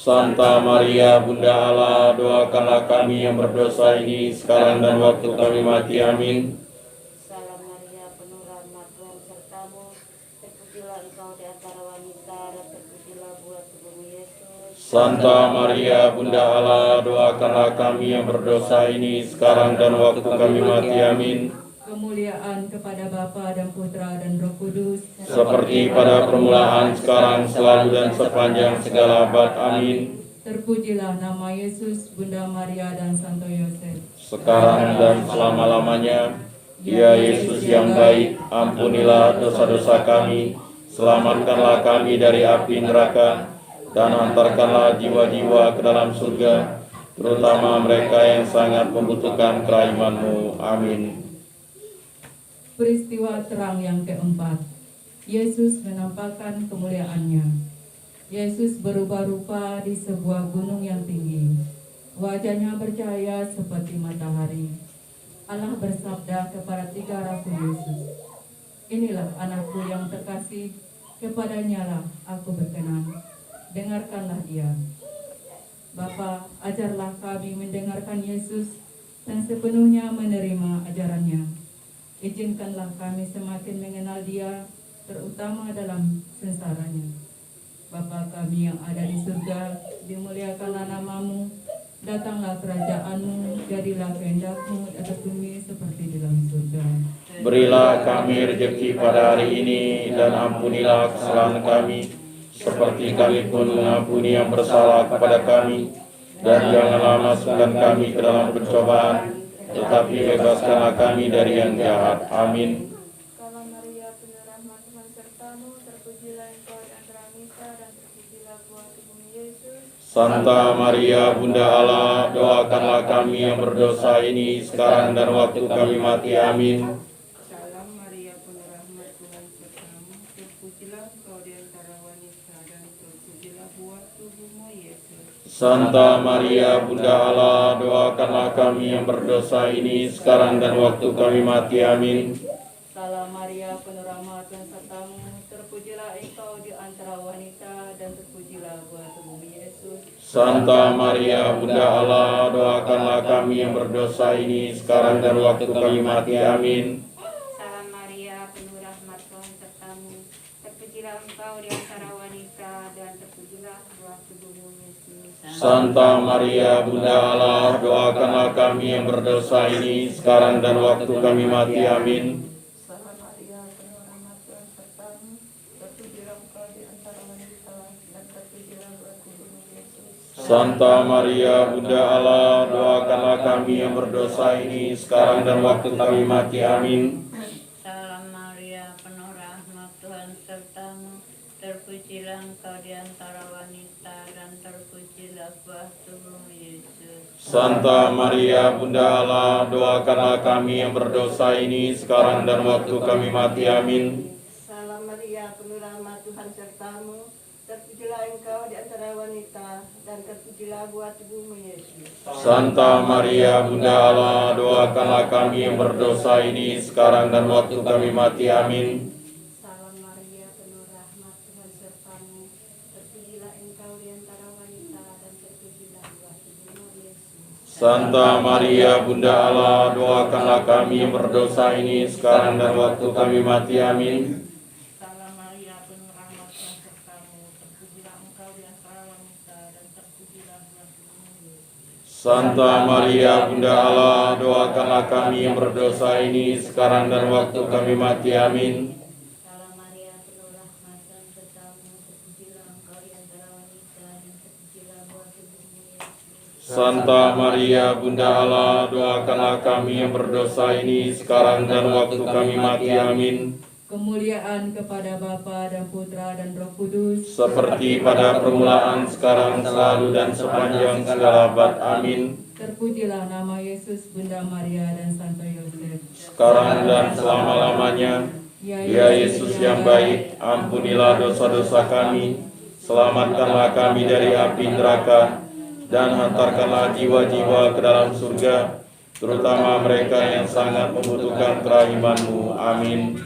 Santa Maria, Bunda Allah, doakanlah kami yang berdosa ini, sekarang dan waktu kami mati. Amin. Salam Maria, penuh rahmat Tuhan sertamu, terpujilah engkau di antara wanita, dan terpujilah buah tubuhmu Yesus. Santa Maria, Bunda Allah, doakanlah kami yang berdosa ini, sekarang dan waktu kami mati. Amin. Kemuliaan kepada Bapa dan Putra dan Roh Kudus, Seperti pada permulaan, sekarang, selalu, dan sepanjang segala abad. Amin. terpujilah nama Yesus, Bunda Maria dan Santo Yosef. Sekarang dan selama-lamanya. Ya Yesus yang baik, ampunilah dosa-dosa kami, selamatkanlah kami dari api neraka, dan antarkanlah jiwa-jiwa ke dalam surga, terutama mereka yang sangat membutuhkan kerahiman-Mu. Amin. Peristiwa terang yang keempat, Yesus menampakkan kemuliaannya. Yesus berubah rupa di sebuah gunung yang tinggi. Wajahnya bercahaya seperti matahari. Allah bersabda kepada 3 rasul Yesus, "Inilah anakku yang terkasih, kepadanya lah aku berkenan. Dengarkanlah dia." Bapa, ajarlah kami mendengarkan Yesus dan sepenuhnya menerima ajarannya. Izinkanlah kami semakin mengenal dia, terutama dalam sengsaranya. Bapa kami yang ada di surga, dimuliakanlah namamu, datanglah kerajaanmu, jadilah kehendak-Mu di atas bumi seperti di dalam surga. Berilah kami rezeki pada hari ini, dan ampunilah kesalahan kami, seperti kami pun mengampuni yang bersalah kepada kami. Dan janganlah masukkan kami ke dalam pencobaan, tetapi bebaskanlah kami dari yang jahat. Amin. Salam Maria, penuh rahmat Tuhan sertamu, terpujilah engkau di antara wanita, dan terpujilah buah tubuhmu Yesus. Santa Maria, Bunda Allah, doakanlah kami yang berdosa ini, sekarang dan waktu kami mati. Amin. Salam Maria, penuh rahmat Tuhan sertamu, terpujilah engkau di antara wanita, dan terpujilah buah tubuhmu Yesus. Santa Maria, Bunda Allah, doakanlah kami yang berdosa ini, sekarang dan waktu kami mati. Amin. Salam Maria, penuh rahmat Tuhan sertamu, terpujilah engkau di antara wanita, dan terpujilah buah tubuhmu Yesus. Santa Maria, Bunda Allah, doakanlah kami yang berdosa ini, sekarang dan waktu kami mati. Amin. Salam Maria, penuh rahmat Tuhan sertamu, terpujilah engkau di antara wanita, dan terpujilah buah tubuhmu Yesus. Santa Maria, Bunda Allah, doakanlah kami yang berdosa ini, sekarang dan waktu kami mati. Amin. Salam Maria, penuh rahmat Tuhan sertamu, terpujilah engkau di antara wanita, dan terpujilah buah tubuhmu Yesus. Santa Maria, Bunda Allah, doakanlah kami yang berdosa ini, sekarang dan waktu kami mati. Amin. Salam Maria, penuh rahmat Tuhan sertamu, terpujilah engkau di antara wanita, dan terpujilah buah tubuhmu Yesus. Santa Maria, Bunda Allah, doakanlah kami yang berdosa ini, sekarang dan waktu kami mati. Amin. Salam Maria, penuh rahmat, Tuhan sertamu. Terpujilah engkau di antara wanita, dan terpujilah buah tubuhmu Yesus. Santa Maria Bunda Allah, doakanlah kami yang berdosa ini sekarang dan waktu kami mati. Amin. Salam Maria, penuh rahmat, Tuhan sertamu. Terpujilah engkau di antara wanita, dan terpujilah buah tubuhmu Yesus. Santa Maria Bunda Allah, doakanlah kami yang berdosa ini sekarang dan waktu kami mati. Amin. Salam Maria, penuh rahmat, Tuhan sertamu. Terpujilah engkau di antara wanita, dan terpujilah buah tubuhmu Yesus. Santa Maria Bunda Allah, doakanlah kami yang berdosa ini sekarang dan waktu kami mati. Amin. Salam Maria, penuh rahmat, Tuhan sertamu. Terpujilah engkau di antara wanita, dan terpujilah buah tubuhmu Yesus. Santa Maria Bunda Allah, doakanlah kami yang berdosa ini sekarang dan waktu kami mati. Amin. Kemuliaan kepada Bapa dan Putra dan Roh Kudus, Seperti pada permulaan, sekarang, selalu, dan sepanjang segala abad. Amin. terpujilah nama Yesus, Bunda Maria dan Santo Yosef. Sekarang dan selama-lamanya. Ya Yesus yang baik, ampunilah dosa-dosa kami, selamatkanlah kami dari api neraka, dan hantarkanlah jiwa-jiwa ke dalam surga, terutama mereka yang sangat membutuhkan kerahiman-Mu. Amin.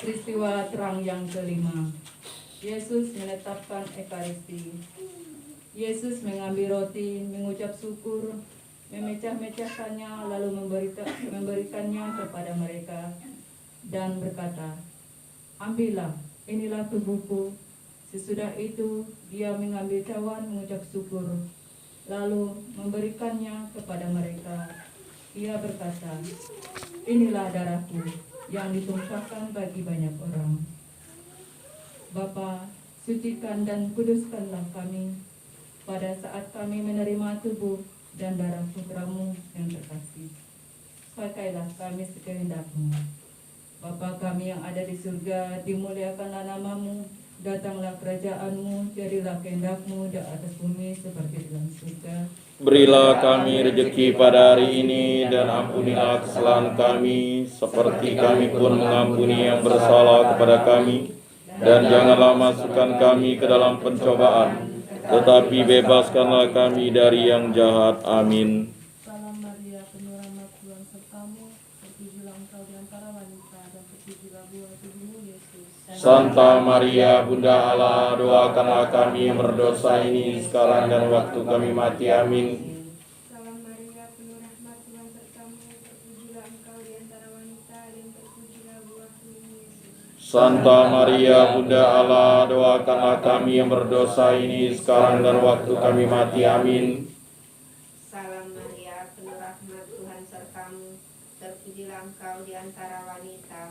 Peristiwa terang yang kelima. Yesus menetapkan Ekaristi. Yesus mengambil roti, mengucap syukur, memecah-mecahkannya, lalu memberikannya kepada mereka, dan berkata, "Ambillah, inilah tubuhku." Sesudah itu, dia mengambil cawan, mengucap syukur, lalu memberikannya kepada mereka. Ia berkata, "Inilah darahku, yang ditumpahkan bagi banyak orang. Bapa, sucikan dan kuduskanlah kami pada saat kami menerima tubuh dan darah Putra-Mu yang terkasih. Pakailah kami sekehendak-Mu. Bapa kami yang ada di surga, dimuliakanlah nama-Mu, datanglah kerajaan-Mu, jadilah kehendak-Mu di atas bumi seperti di dalam surga. Berilah kami rejeki pada hari ini, dan ampunilah kesalahan kami, seperti kami pun mengampuni yang bersalah kepada kami. Dan janganlah masukkan kami ke dalam pencobaan, tetapi bebaskanlah kami dari yang jahat. Amin. Salam Maria, penuh rahmat, Tuhan sertamu. Terpujilah engkau di antara wanita, dan terpujilah buah tubuhmu Yesus. Santa Maria Bunda Allah, doakanlah kami yang berdosa ini sekarang dan waktu kami mati. Amin. Salam Maria, penuh rahmat, Tuhan sertamu. Terpujilah engkau di antara wanita, dan terpujilah buah tubuhmu Yesus. Santa Maria Bunda Allah, doakanlah kami yang berdosa ini sekarang dan waktu kami mati. Amin. Salam Maria, penuh rahmat, Tuhan sertamu. Terpujilah engkau di antara wanita,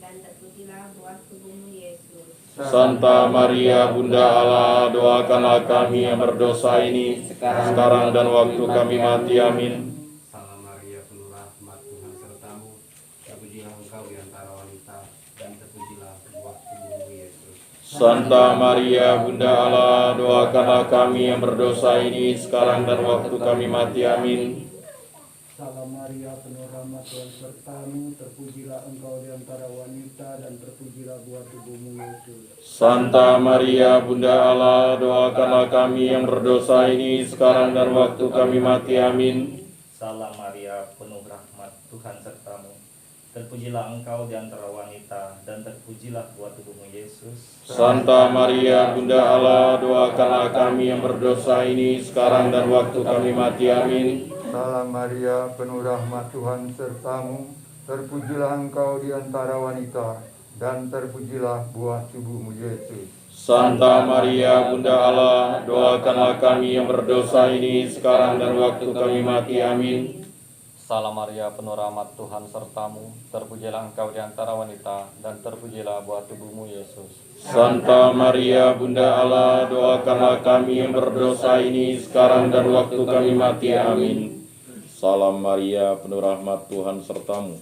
dan terpujilah buah tubuhmu Yesus. Santa Maria Bunda Allah, doakanlah kami yang berdosa ini sekarang dan waktu kami mati. Amin. Salam Maria, penuh rahmat, Tuhan sertamu. Terpujilah engkau di antara wanita, dan terpujilah buah tubuhmu Yesus. Santa Maria Bunda Allah, doakanlah kami yang berdosa ini sekarang dan waktu kami mati. Amin. Salam Maria, penuh rahmat, Tuhan sertamu. Terpujilah engkau di antara wanita, dan terpujilah buah tubuhmu Yesus. Santa Maria Bunda Allah, doakanlah kami yang berdosa ini sekarang dan waktu kami mati. Amin. Salam Maria, penuh rahmat, Tuhan sertamu. Terpujilah engkau di antara wanita, dan terpujilah buah tubuhmu Yesus. Santa Maria Bunda Allah, doakanlah kami yang berdosa ini sekarang dan waktu kami mati. Amin. Salam Maria, penuh rahmat, Tuhan sertamu. Terpujilah engkau di antara wanita, dan terpujilah buah tubuhmu Yesus. Santa Maria Bunda Allah, doakanlah kami yang berdosa ini sekarang dan waktu kami mati. Amin. Salam Maria, penuh rahmat, Tuhan sertamu. Terpujilah engkau di antara wanita, dan terpujilah buah tubuhmu Yesus. Santa Maria Bunda Allah, doakanlah kami yang berdosa ini sekarang dan waktu kami mati. Amin. Salam Maria, penuh rahmat, Tuhan sertamu.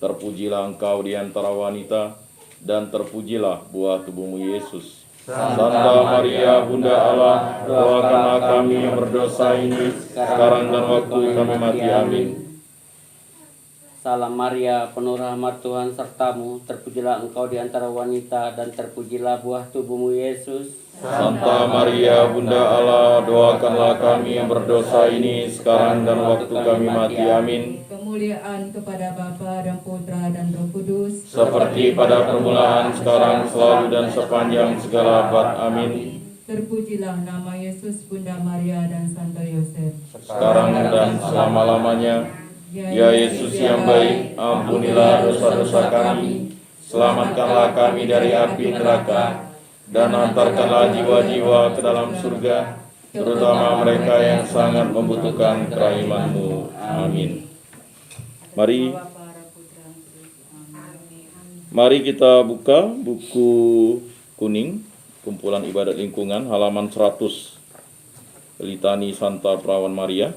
Terpujilah engkau di antara wanita, dan terpujilah buah tubuhmu Yesus. Santa Maria Bunda Allah, doakanlah kami yang berdosa ini sekarang dan waktu kami mati. Amin. Salam Maria, penuh rahmat Tuhan sertamu, terpujilah engkau di antara wanita, dan terpujilah buah tubuhmu Yesus. Santa Maria, Bunda Allah, doakanlah kami yang berdosa ini sekarang dan waktu kami mati. Amin. Kemuliaan kepada Bapa dan Putra dan Roh Kudus, Seperti pada permulaan, sekarang, selalu, dan sepanjang segala abad. Amin. terpujilah nama Yesus, Bunda Maria dan Santo Yosef. Sekarang dan selama-lamanya. Ya Yesus yang baik, ampunilah dosa-dosa kami, selamatkanlah kami dari api neraka, dan antarkanlah jiwa-jiwa ke dalam surga, terutama mereka yang sangat membutuhkan kerahiman-Mu. Amin. Mari kita buka buku kuning, kumpulan ibadat lingkungan, halaman 100, Litani Santa Perawan Maria.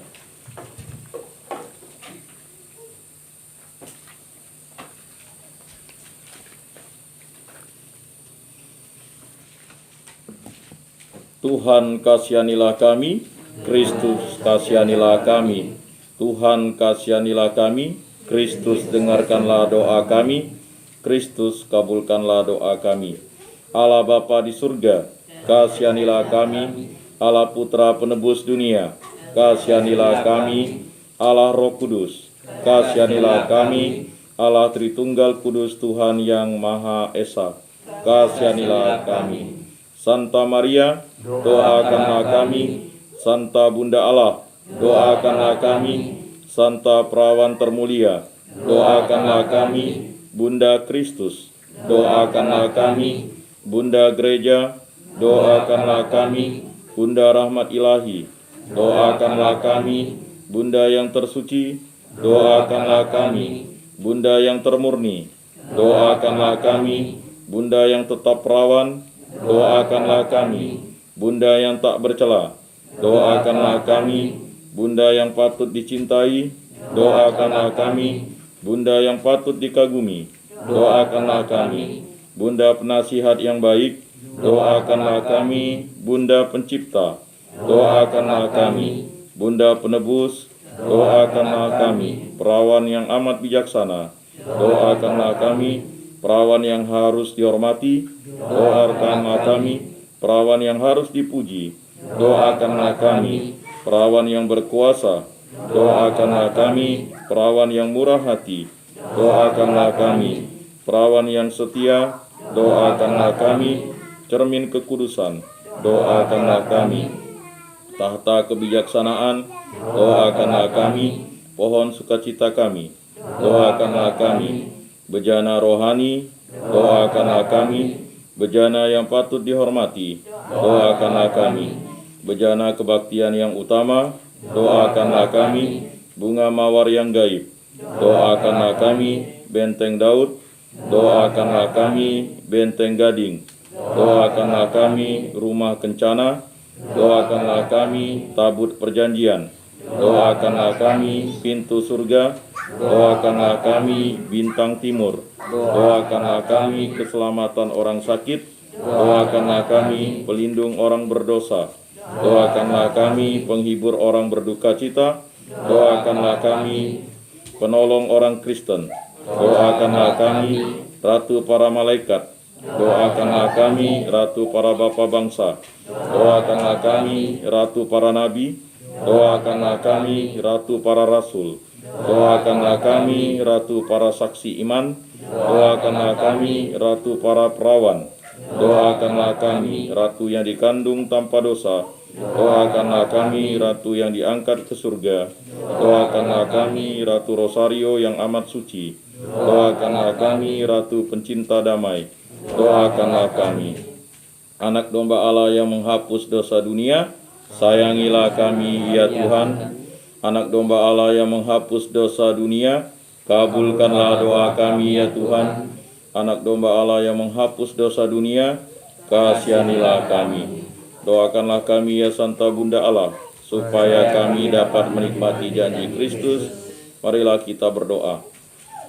Tuhan kasihanilah kami, Kristus kasihanilah kami. Tuhan kasihanilah kami, Kristus dengarkanlah doa kami, Kristus kabulkanlah doa kami. Allah Bapa di surga, kasihanilah kami. Allah Putra penebus dunia, kasihanilah kami. Allah Roh Kudus, kasihanilah kami. Allah Tritunggal Kudus Tuhan yang Maha Esa, kasihanilah kami. Santa Maria, doakanlah kami. Santa Bunda Allah, doakanlah kami. Santa Perawan Termulia, doakanlah kami. Bunda Kristus, doakanlah kami. Bunda Gereja, doakanlah kami. Bunda Rahmat Ilahi, doakanlah kami. Bunda yang tersuci, doakanlah kami. Bunda yang termurni, doakanlah kami. Bunda yang tetap perawan, doakanlah kami. Bunda yang tak bercela, doakanlah kami. Bunda yang patut dicintai, doakanlah kami. Bunda yang patut dikagumi, doakanlah kami. Bunda penasihat yang baik, doakanlah kami. Bunda pencipta, doakanlah kami. Bunda penebus, doakanlah kami. Perawan yang amat bijaksana, doakanlah kami. Perawan yang harus dihormati, doakanlah kami. Perawan yang harus dipuji, doakanlah kami. Perawan yang berkuasa, doakanlah kami. Perawan yang murah hati, doakanlah kami. Perawan yang setia, doakanlah kami. Cermin kekudusan, doakanlah kami. Tahta kebijaksanaan, doakanlah kami. Pohon sukacita kami, doakanlah kami. Bejana rohani, doakanlah kami. Bejana yang patut dihormati, doakanlah kami. Bejana kebaktian yang utama, doakanlah kami. Bunga mawar yang gaib, doakanlah kami. Benteng Daud, doakanlah kami. Benteng Gading, doakanlah kami. Rumah kencana, doakanlah kami. Tabut perjanjian, doakanlah kami. Pintu surga, doakanlah kami. Bintang timur, doakanlah kami. Keselamatan orang sakit, doakanlah kami. Pelindung orang berdosa, doakanlah kami. Penghibur orang berduka cita, doakanlah kami. Penolong orang Kristen, doakanlah kami. Ratu para malaikat, doakanlah kami. Ratu para bapa bangsa, doakanlah kami. Ratu para nabi, doakanlah kami. Ratu para rasul, doakanlah kami. Ratu para saksi iman, doakanlah kami. Ratu para perawan, doakanlah kami. Ratu yang dikandung tanpa dosa, doakanlah kami. Ratu yang diangkat ke surga, doakanlah kami. Ratu Rosario yang amat suci, doakanlah kami. Ratu pencinta damai, doakanlah kami. Anak domba Allah yang menghapus dosa dunia, sayangilah kami ya Tuhan. Anak domba Allah yang menghapus dosa dunia, kabulkanlah doa kami ya Tuhan. Anak domba Allah yang menghapus dosa dunia, kasihanilah kami. Doakanlah kami ya Santa Bunda Allah, supaya kami dapat menikmati janji Kristus. Marilah kita berdoa.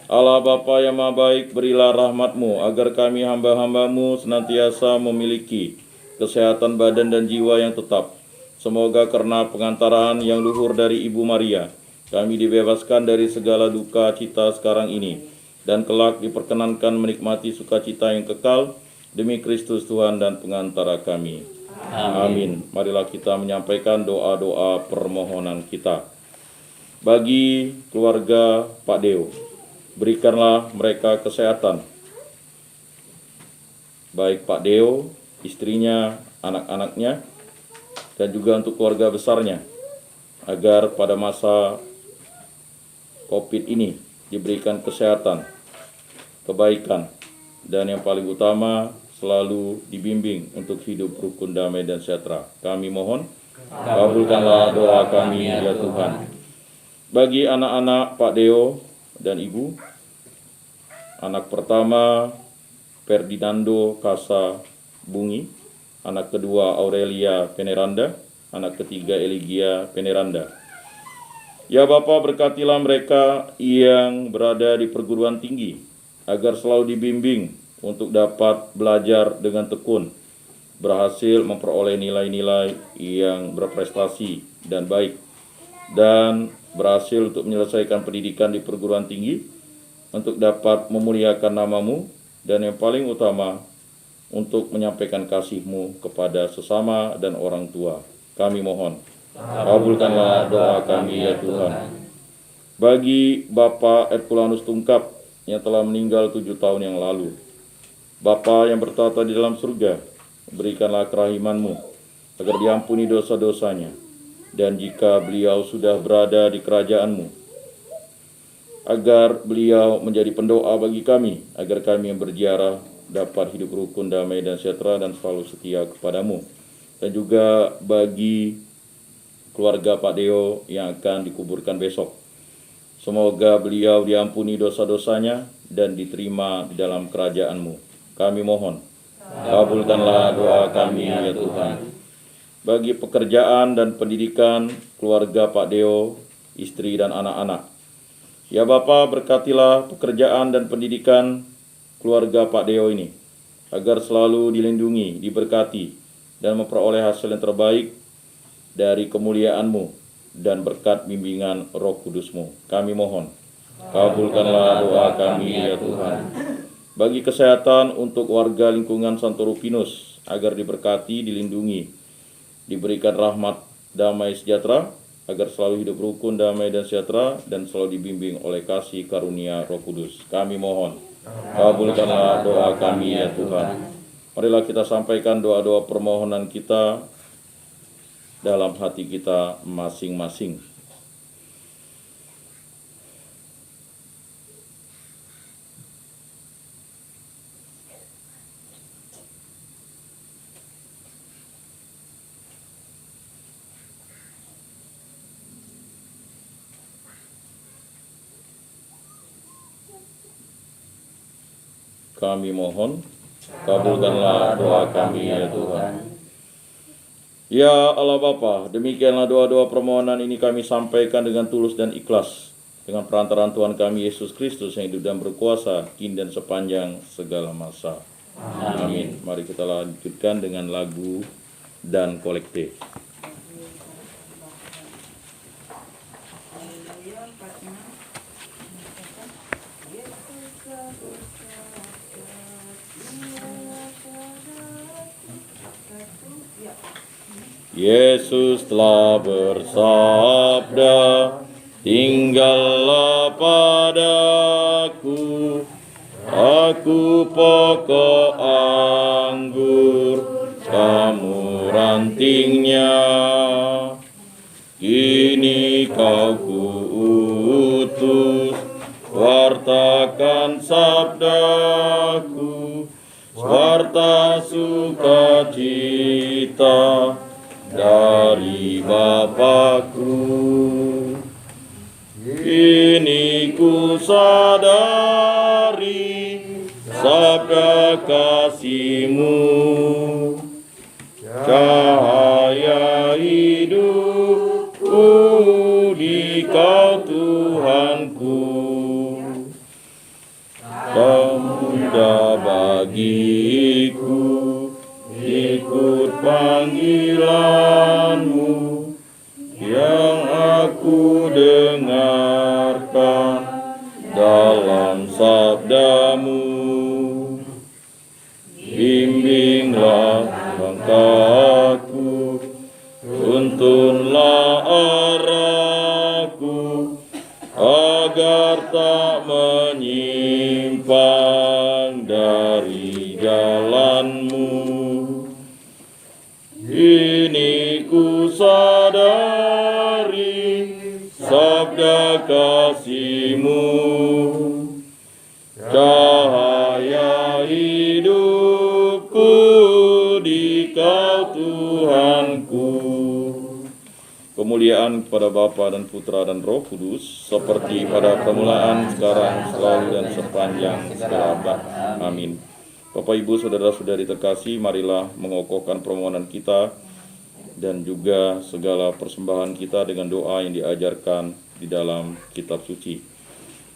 Allah Bapa yang Maha Baik, berilah rahmat-Mu agar kami hamba-hamba-Mu senantiasa memiliki kesehatan badan dan jiwa yang tetap. Semoga karena pengantaraan yang luhur dari Ibu Maria, kami dibebaskan dari segala duka cita sekarang ini, dan kelak diperkenankan menikmati sukacita yang kekal demi Kristus Tuhan dan pengantara kami. Amin. Marilah kita menyampaikan doa-doa permohonan kita. Bagi keluarga Pak Deo, berikanlah mereka kesehatan, baik Pak Deo, istrinya, anak-anaknya, dan juga untuk keluarga besarnya, agar pada masa COVID ini diberikan kesehatan, kebaikan, dan yang paling utama selalu dibimbing untuk hidup rukun, damai, dan sejahtera. Kami mohon, kabulkanlah doa kami ya Tuhan. Bagi anak-anak Pak Deo dan Ibu, anak pertama Ferdinando Kasa Bungi, anak kedua Aurelia Peneranda, anak ketiga Eligia Peneranda. Ya Bapa, berkatilah mereka yang berada di perguruan tinggi, agar selalu dibimbing untuk dapat belajar dengan tekun, berhasil memperoleh nilai-nilai yang berprestasi dan baik, dan berhasil untuk menyelesaikan pendidikan di perguruan tinggi, untuk dapat memuliakan nama-Mu, dan yang paling utama, untuk menyampaikan kasih-Mu kepada sesama dan orang tua. Kami mohon, kabulkanlah doa kami ya Tuhan. Bagi Bapak Herculanus Tungkap yang telah meninggal 7 tahun yang lalu, Bapa yang bertata di dalam surga, berikanlah kerahiman-Mu agar diampuni dosa-dosanya, dan jika beliau sudah berada di kerajaan-Mu, agar beliau menjadi pendoa bagi kami, agar kami yang berziarah dapat hidup rukun, damai, dan sejahtera, dan selalu setia kepada-Mu. Dan juga bagi keluarga Pak Deo yang akan dikuburkan besok, semoga beliau diampuni dosa-dosanya dan diterima di dalam kerajaan-Mu. Kami mohon, kabulkanlah doa kami ya Tuhan. Bagi pekerjaan dan pendidikan keluarga Pak Deo, istri dan anak-anak, ya Bapa, berkatilah pekerjaan dan pendidikan keluarga Pak Deo ini, agar selalu dilindungi, diberkati, dan memperoleh hasil yang terbaik dari kemuliaan-Mu dan berkat bimbingan Roh Kudus-Mu. Kami mohon, kabulkanlah doa kami ya Tuhan. Bagi kesehatan untuk warga lingkungan Santo Rupinus, agar diberkati, dilindungi, diberikan rahmat, damai, sejahtera, agar selalu hidup rukun, damai, dan sejahtera, dan selalu dibimbing oleh kasih karunia Roh Kudus. Kami mohon, kabulkanlah doa kami ya Tuhan. Marilah kita sampaikan doa-doa permohonan kita dalam hati kita masing-masing. Kami mohon, kabulkanlah doa kami ya Tuhan. Ya Allah Bapa, demikianlah doa-doa permohonan ini kami sampaikan dengan tulus dan ikhlas, dengan perantaraan Tuhan kami Yesus Kristus yang hidup dan berkuasa kini dan sepanjang segala masa. Amin. Mari kita lanjutkan dengan lagu dan kolektif. Yesus telah bersabda, tinggallah padaku, aku pokok anggur, kamu rantingnya. Kini kau kuutus, wartakan sabdaku, warta sukacita dari Bapakku. Kini ku sadari sabda kasih-Mu, cahaya hidupku di Kau Tuhanku. Tak mudah bagiku ikut panggilan-Mu yang aku dengar sabdamu. Bimbinglah langkahku, tuntunlah arahku, agar tak menyimpang dari jalanmu. Ini ku sadari sabda kasih-Mu, cahaya hidupku di Kau Tuhanku. Kemuliaan kepada Bapa dan Putra dan Roh Kudus, seperti pada permulaan, sekarang, selalu, dan sepanjang segala abad. Amin. Bapak, Ibu, Saudara-saudari terkasih, marilah mengokohkan permohonan kita dan juga segala persembahan kita dengan doa yang diajarkan di dalam kitab suci.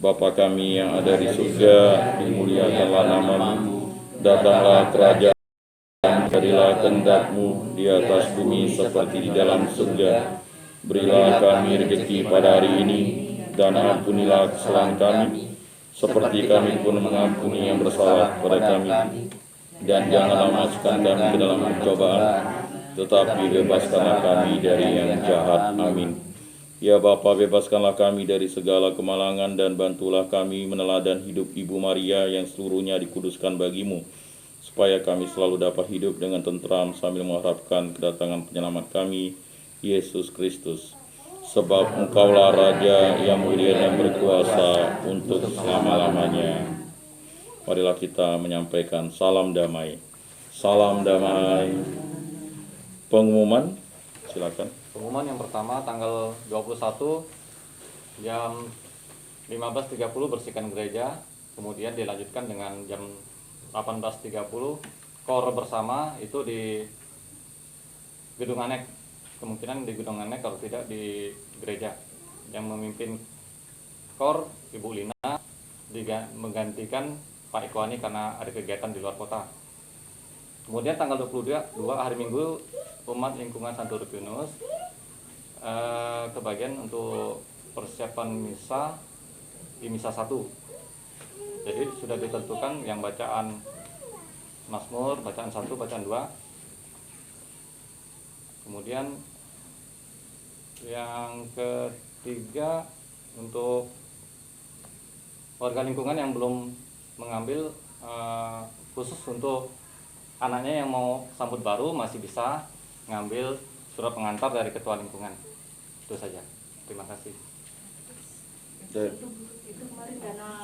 Bapa kami yang ada di surga, dimuliakanlah nama-Mu, datanglah kerajaan, jadilah kehendak-Mu di atas bumi seperti di dalam surga. Berilah kami rezeki pada hari ini, dan ampunilah kesalahan kami, seperti kami pun mengampuni yang bersalah kepada kami. Dan janganlah masukkan kami ke dalam pencobaan, tetapi bebaskanlah kami dari yang jahat. Amin. Ya Bapa, bebaskanlah kami dari segala kemalangan, dan bantulah kami meneladan hidup Ibu Maria yang seluruhnya dikuduskan bagi-Mu, supaya kami selalu dapat hidup dengan tentram sambil mengharapkan kedatangan penyelamat kami, Yesus Kristus. Sebab Engkaulah Raja yang mulia dan berkuasa untuk selama-lamanya. Marilah kita menyampaikan salam damai. Salam damai. Pengumuman, silakan. Pengumuman yang pertama, tanggal 21 jam 15.30 bersihkan gereja, kemudian dilanjutkan dengan jam 18.30 kor bersama, itu di Gedung Anek, kemungkinan di Gedung Anek kalau tidak di gereja. Yang memimpin kor Ibu Lina, menggantikan Pak Ikwani karena ada kegiatan di luar kota. Kemudian tanggal 22 hari Minggu, umat lingkungan Santo Rupinus kebagian untuk persiapan misa di misa 1. Jadi sudah ditentukan yang bacaan Mazmur, bacaan 1, bacaan 2. Kemudian yang ketiga, untuk warga lingkungan yang belum mengambil, khusus untuk anaknya yang mau sambut baru, masih bisa ngambil surat pengantar dari ketua lingkungan. Itu saja. Terima kasih.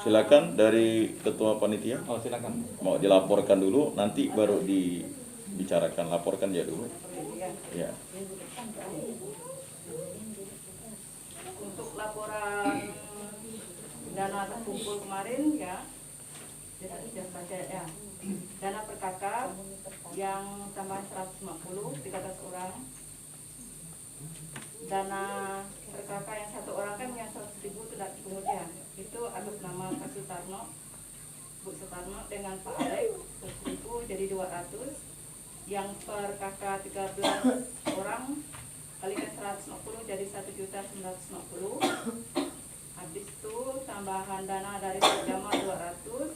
Silakan dari ketua panitia. Oh, silakan. Mau dilaporkan dulu, nanti baru dibicarakan. Laporkan dia dulu. Ya. Untuk laporan dana terkumpul kemarin ya, dana per kakak yang tambahan 150, 13 orang. Dana per kakak yang 1 orang kan yang 100.000 itu tidak cukup ya. Itu atas nama Pak Sutarno, Bu Sutarno dengan Pak Alek 100.000 jadi 200. Yang per kakak 13 orang kalikan 150 jadi 1.950. Habis itu tambahan dana dari Pak Jamal 200.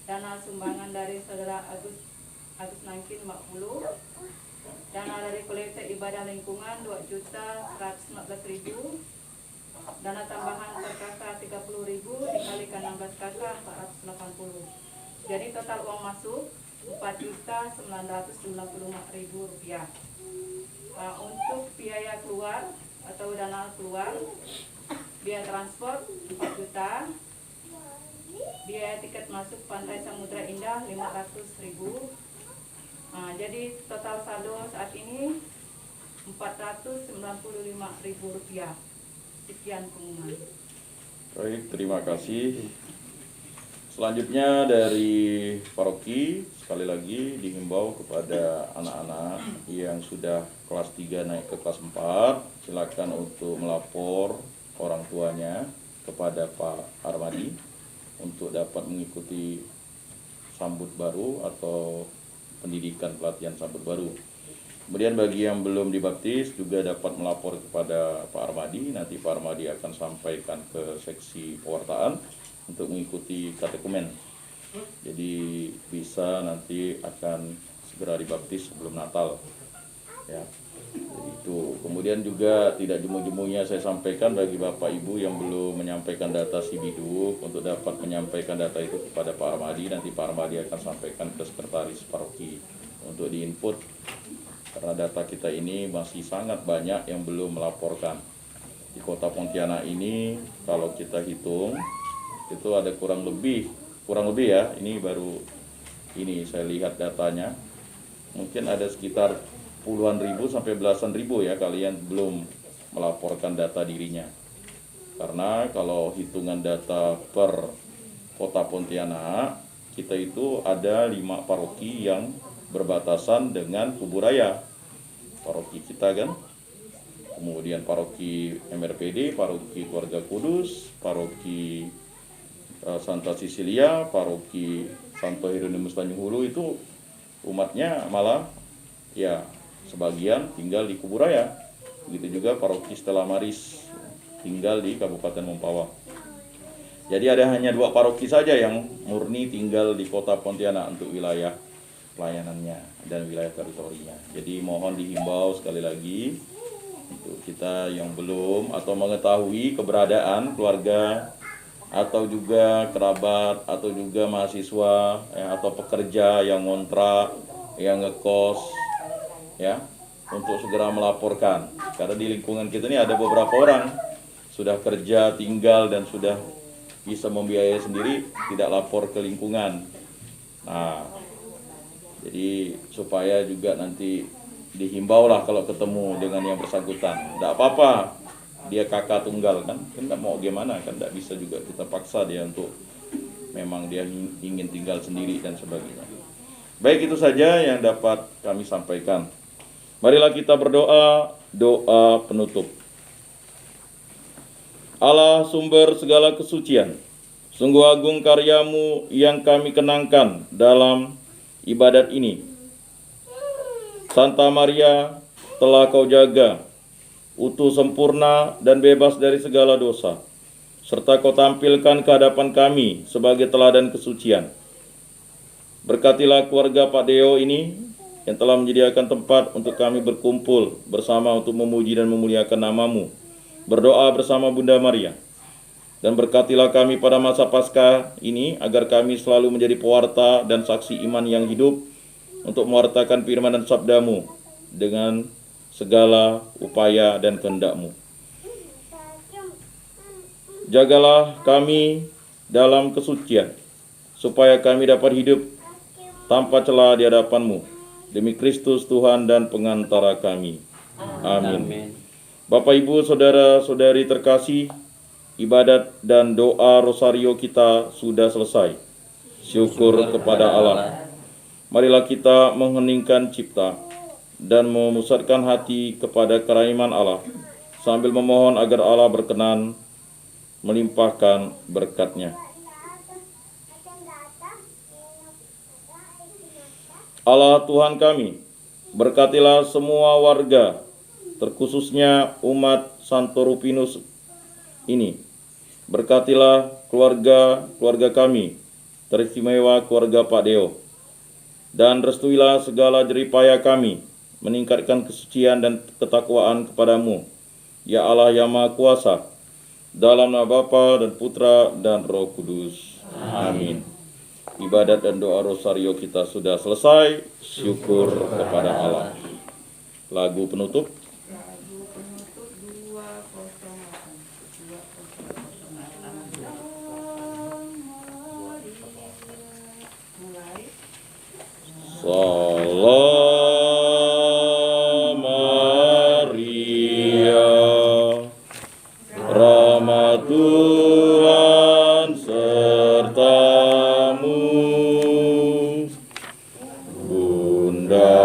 Dana sumbangan dari saudara Agus Nangkin 50. Dana dari kolektif ibadah lingkungan 2.115.000. Dana tambahan per kakak 30.000 dikalikan 16 kakak 480. Jadi total uang masuk 4.995.000 rupiah. Untuk biaya keluar atau dana keluar, biaya transport 4 juta, biaya tiket masuk Pantai Samudra Indah 500.000. Jadi total saldo saat ini 495.000 rupiah. Sekian pengumuman. Baik, terima kasih. Selanjutnya dari paroki, sekali lagi dihimbau kepada anak-anak yang sudah kelas 3 naik ke kelas 4, silakan untuk melapor orang tuanya kepada Pak Armadi untuk dapat mengikuti sambut baru atau pendidikan pelatihan sambut baru. Kemudian bagi yang belum dibaptis juga dapat melapor kepada Pak Armadi, nanti Pak Armadi akan sampaikan ke seksi pewartaan untuk mengikuti katekumen. Jadi bisa nanti akan segera dibaptis sebelum Natal. Ya. Jadi itu. Kemudian juga tidak jemu-jemunya saya sampaikan bagi Bapak Ibu yang belum menyampaikan data Sibiduk untuk dapat menyampaikan data itu kepada Pak Armadi. Nanti Pak Armadi akan sampaikan ke sekretaris paroki untuk diinput. Karena data kita ini masih sangat banyak yang belum melaporkan. Di Kota Pontianak ini kalau kita hitung itu ada kurang lebih ya, ini baru ini saya lihat datanya. Mungkin ada sekitar puluhan ribu sampai belasan ribu ya kalian belum melaporkan data dirinya. Karena kalau hitungan data per Kota Pontianak, kita itu ada 5 paroki yang berbatasan dengan Kuburaya. Paroki kita kan. Kemudian paroki MRPD, paroki Keluarga Kudus, paroki Santa Cecilia, paroki Santo Hieronymus Tanjung Hulu itu umatnya malah ya sebagian tinggal di Kuburaya. Begitu juga paroki Stella Maris tinggal di Kabupaten Mempawah. Jadi ada hanya 2 paroki saja yang murni tinggal di Kota Pontianak untuk wilayah pelayanannya dan wilayah teritorinya. Jadi mohon dihimbau sekali lagi untuk kita yang belum atau mengetahui keberadaan keluarga atau juga kerabat atau juga mahasiswa ya, atau pekerja yang ngontrak, yang ngekos ya, untuk segera melaporkan. Karena di lingkungan kita ini ada beberapa orang sudah kerja, tinggal dan sudah bisa membiayai sendiri, tidak lapor ke lingkungan. Nah, jadi supaya juga nanti dihimbau lah kalau ketemu dengan yang bersangkutan. Tidak apa-apa, dia kakak tunggal kan tidak mau gimana kan, tidak bisa juga kita paksa dia untuk memang dia ingin tinggal sendiri dan sebagainya. Baik, itu saja yang dapat kami sampaikan. Marilah kita berdoa, doa penutup. Allah sumber segala kesucian, sungguh agung karyamu yang kami kenangkan dalam ibadat ini. Santa Maria telah kau jaga, utuh sempurna dan bebas dari segala dosa, serta kau tampilkan ke hadapan kami sebagai teladan kesucian. Berkatilah keluarga Pak Deo ini yang telah menyediakan tempat untuk kami berkumpul bersama untuk memuji dan memuliakan nama-Mu, berdoa bersama Bunda Maria. Dan berkatilah kami pada masa Paskah ini agar kami selalu menjadi pewarta dan saksi iman yang hidup untuk mewartakan firman dan sabda-Mu dengan segala upaya dan kehendak-Mu. Jagalah kami dalam kesucian, supaya kami dapat hidup tanpa celah di hadapan-Mu. Demi Kristus Tuhan dan pengantara kami. Amin. Bapak, Ibu, saudara-saudari terkasih, ibadat dan doa rosario kita sudah selesai. Syukur kepada Allah. Marilah kita mengheningkan cipta dan memusatkan hati kepada kerahman Allah, sambil memohon agar Allah berkenan melimpahkan berkat-Nya. Allah Tuhan kami, berkatilah semua warga, terkhususnya umat Santo Rupinus ini. Berkatilah keluarga kami, teristimewa keluarga Pak Deo. Dan restuilah segala jeripaya kami, meningkatkan kesucian dan ketakwaan kepadamu, ya Allah yang Maha Kuasa, dalam nama Bapa dan Putra dan Roh Kudus. Amin. Ibadat dan doa rosario kita sudah selesai. Syukur kepada Allah. Lagu penutup. Salam Maria, rahmat Tuhan sertamu, Bunda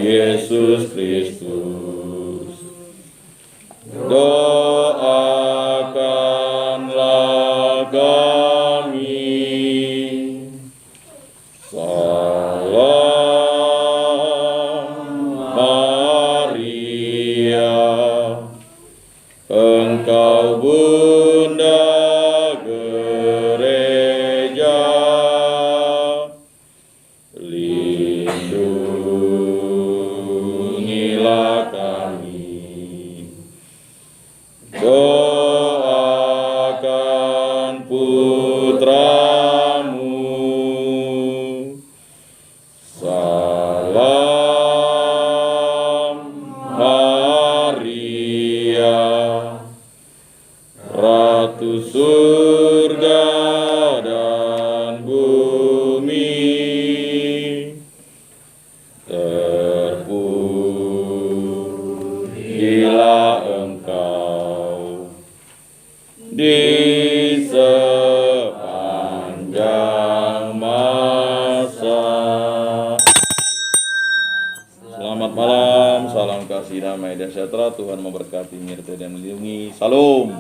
Yesus Kristus, doakanlah kami. Salam Maria, Engkau Bunda damai dan sejahtera Tuhan memberkati, menyertai dan melindungi. Salam.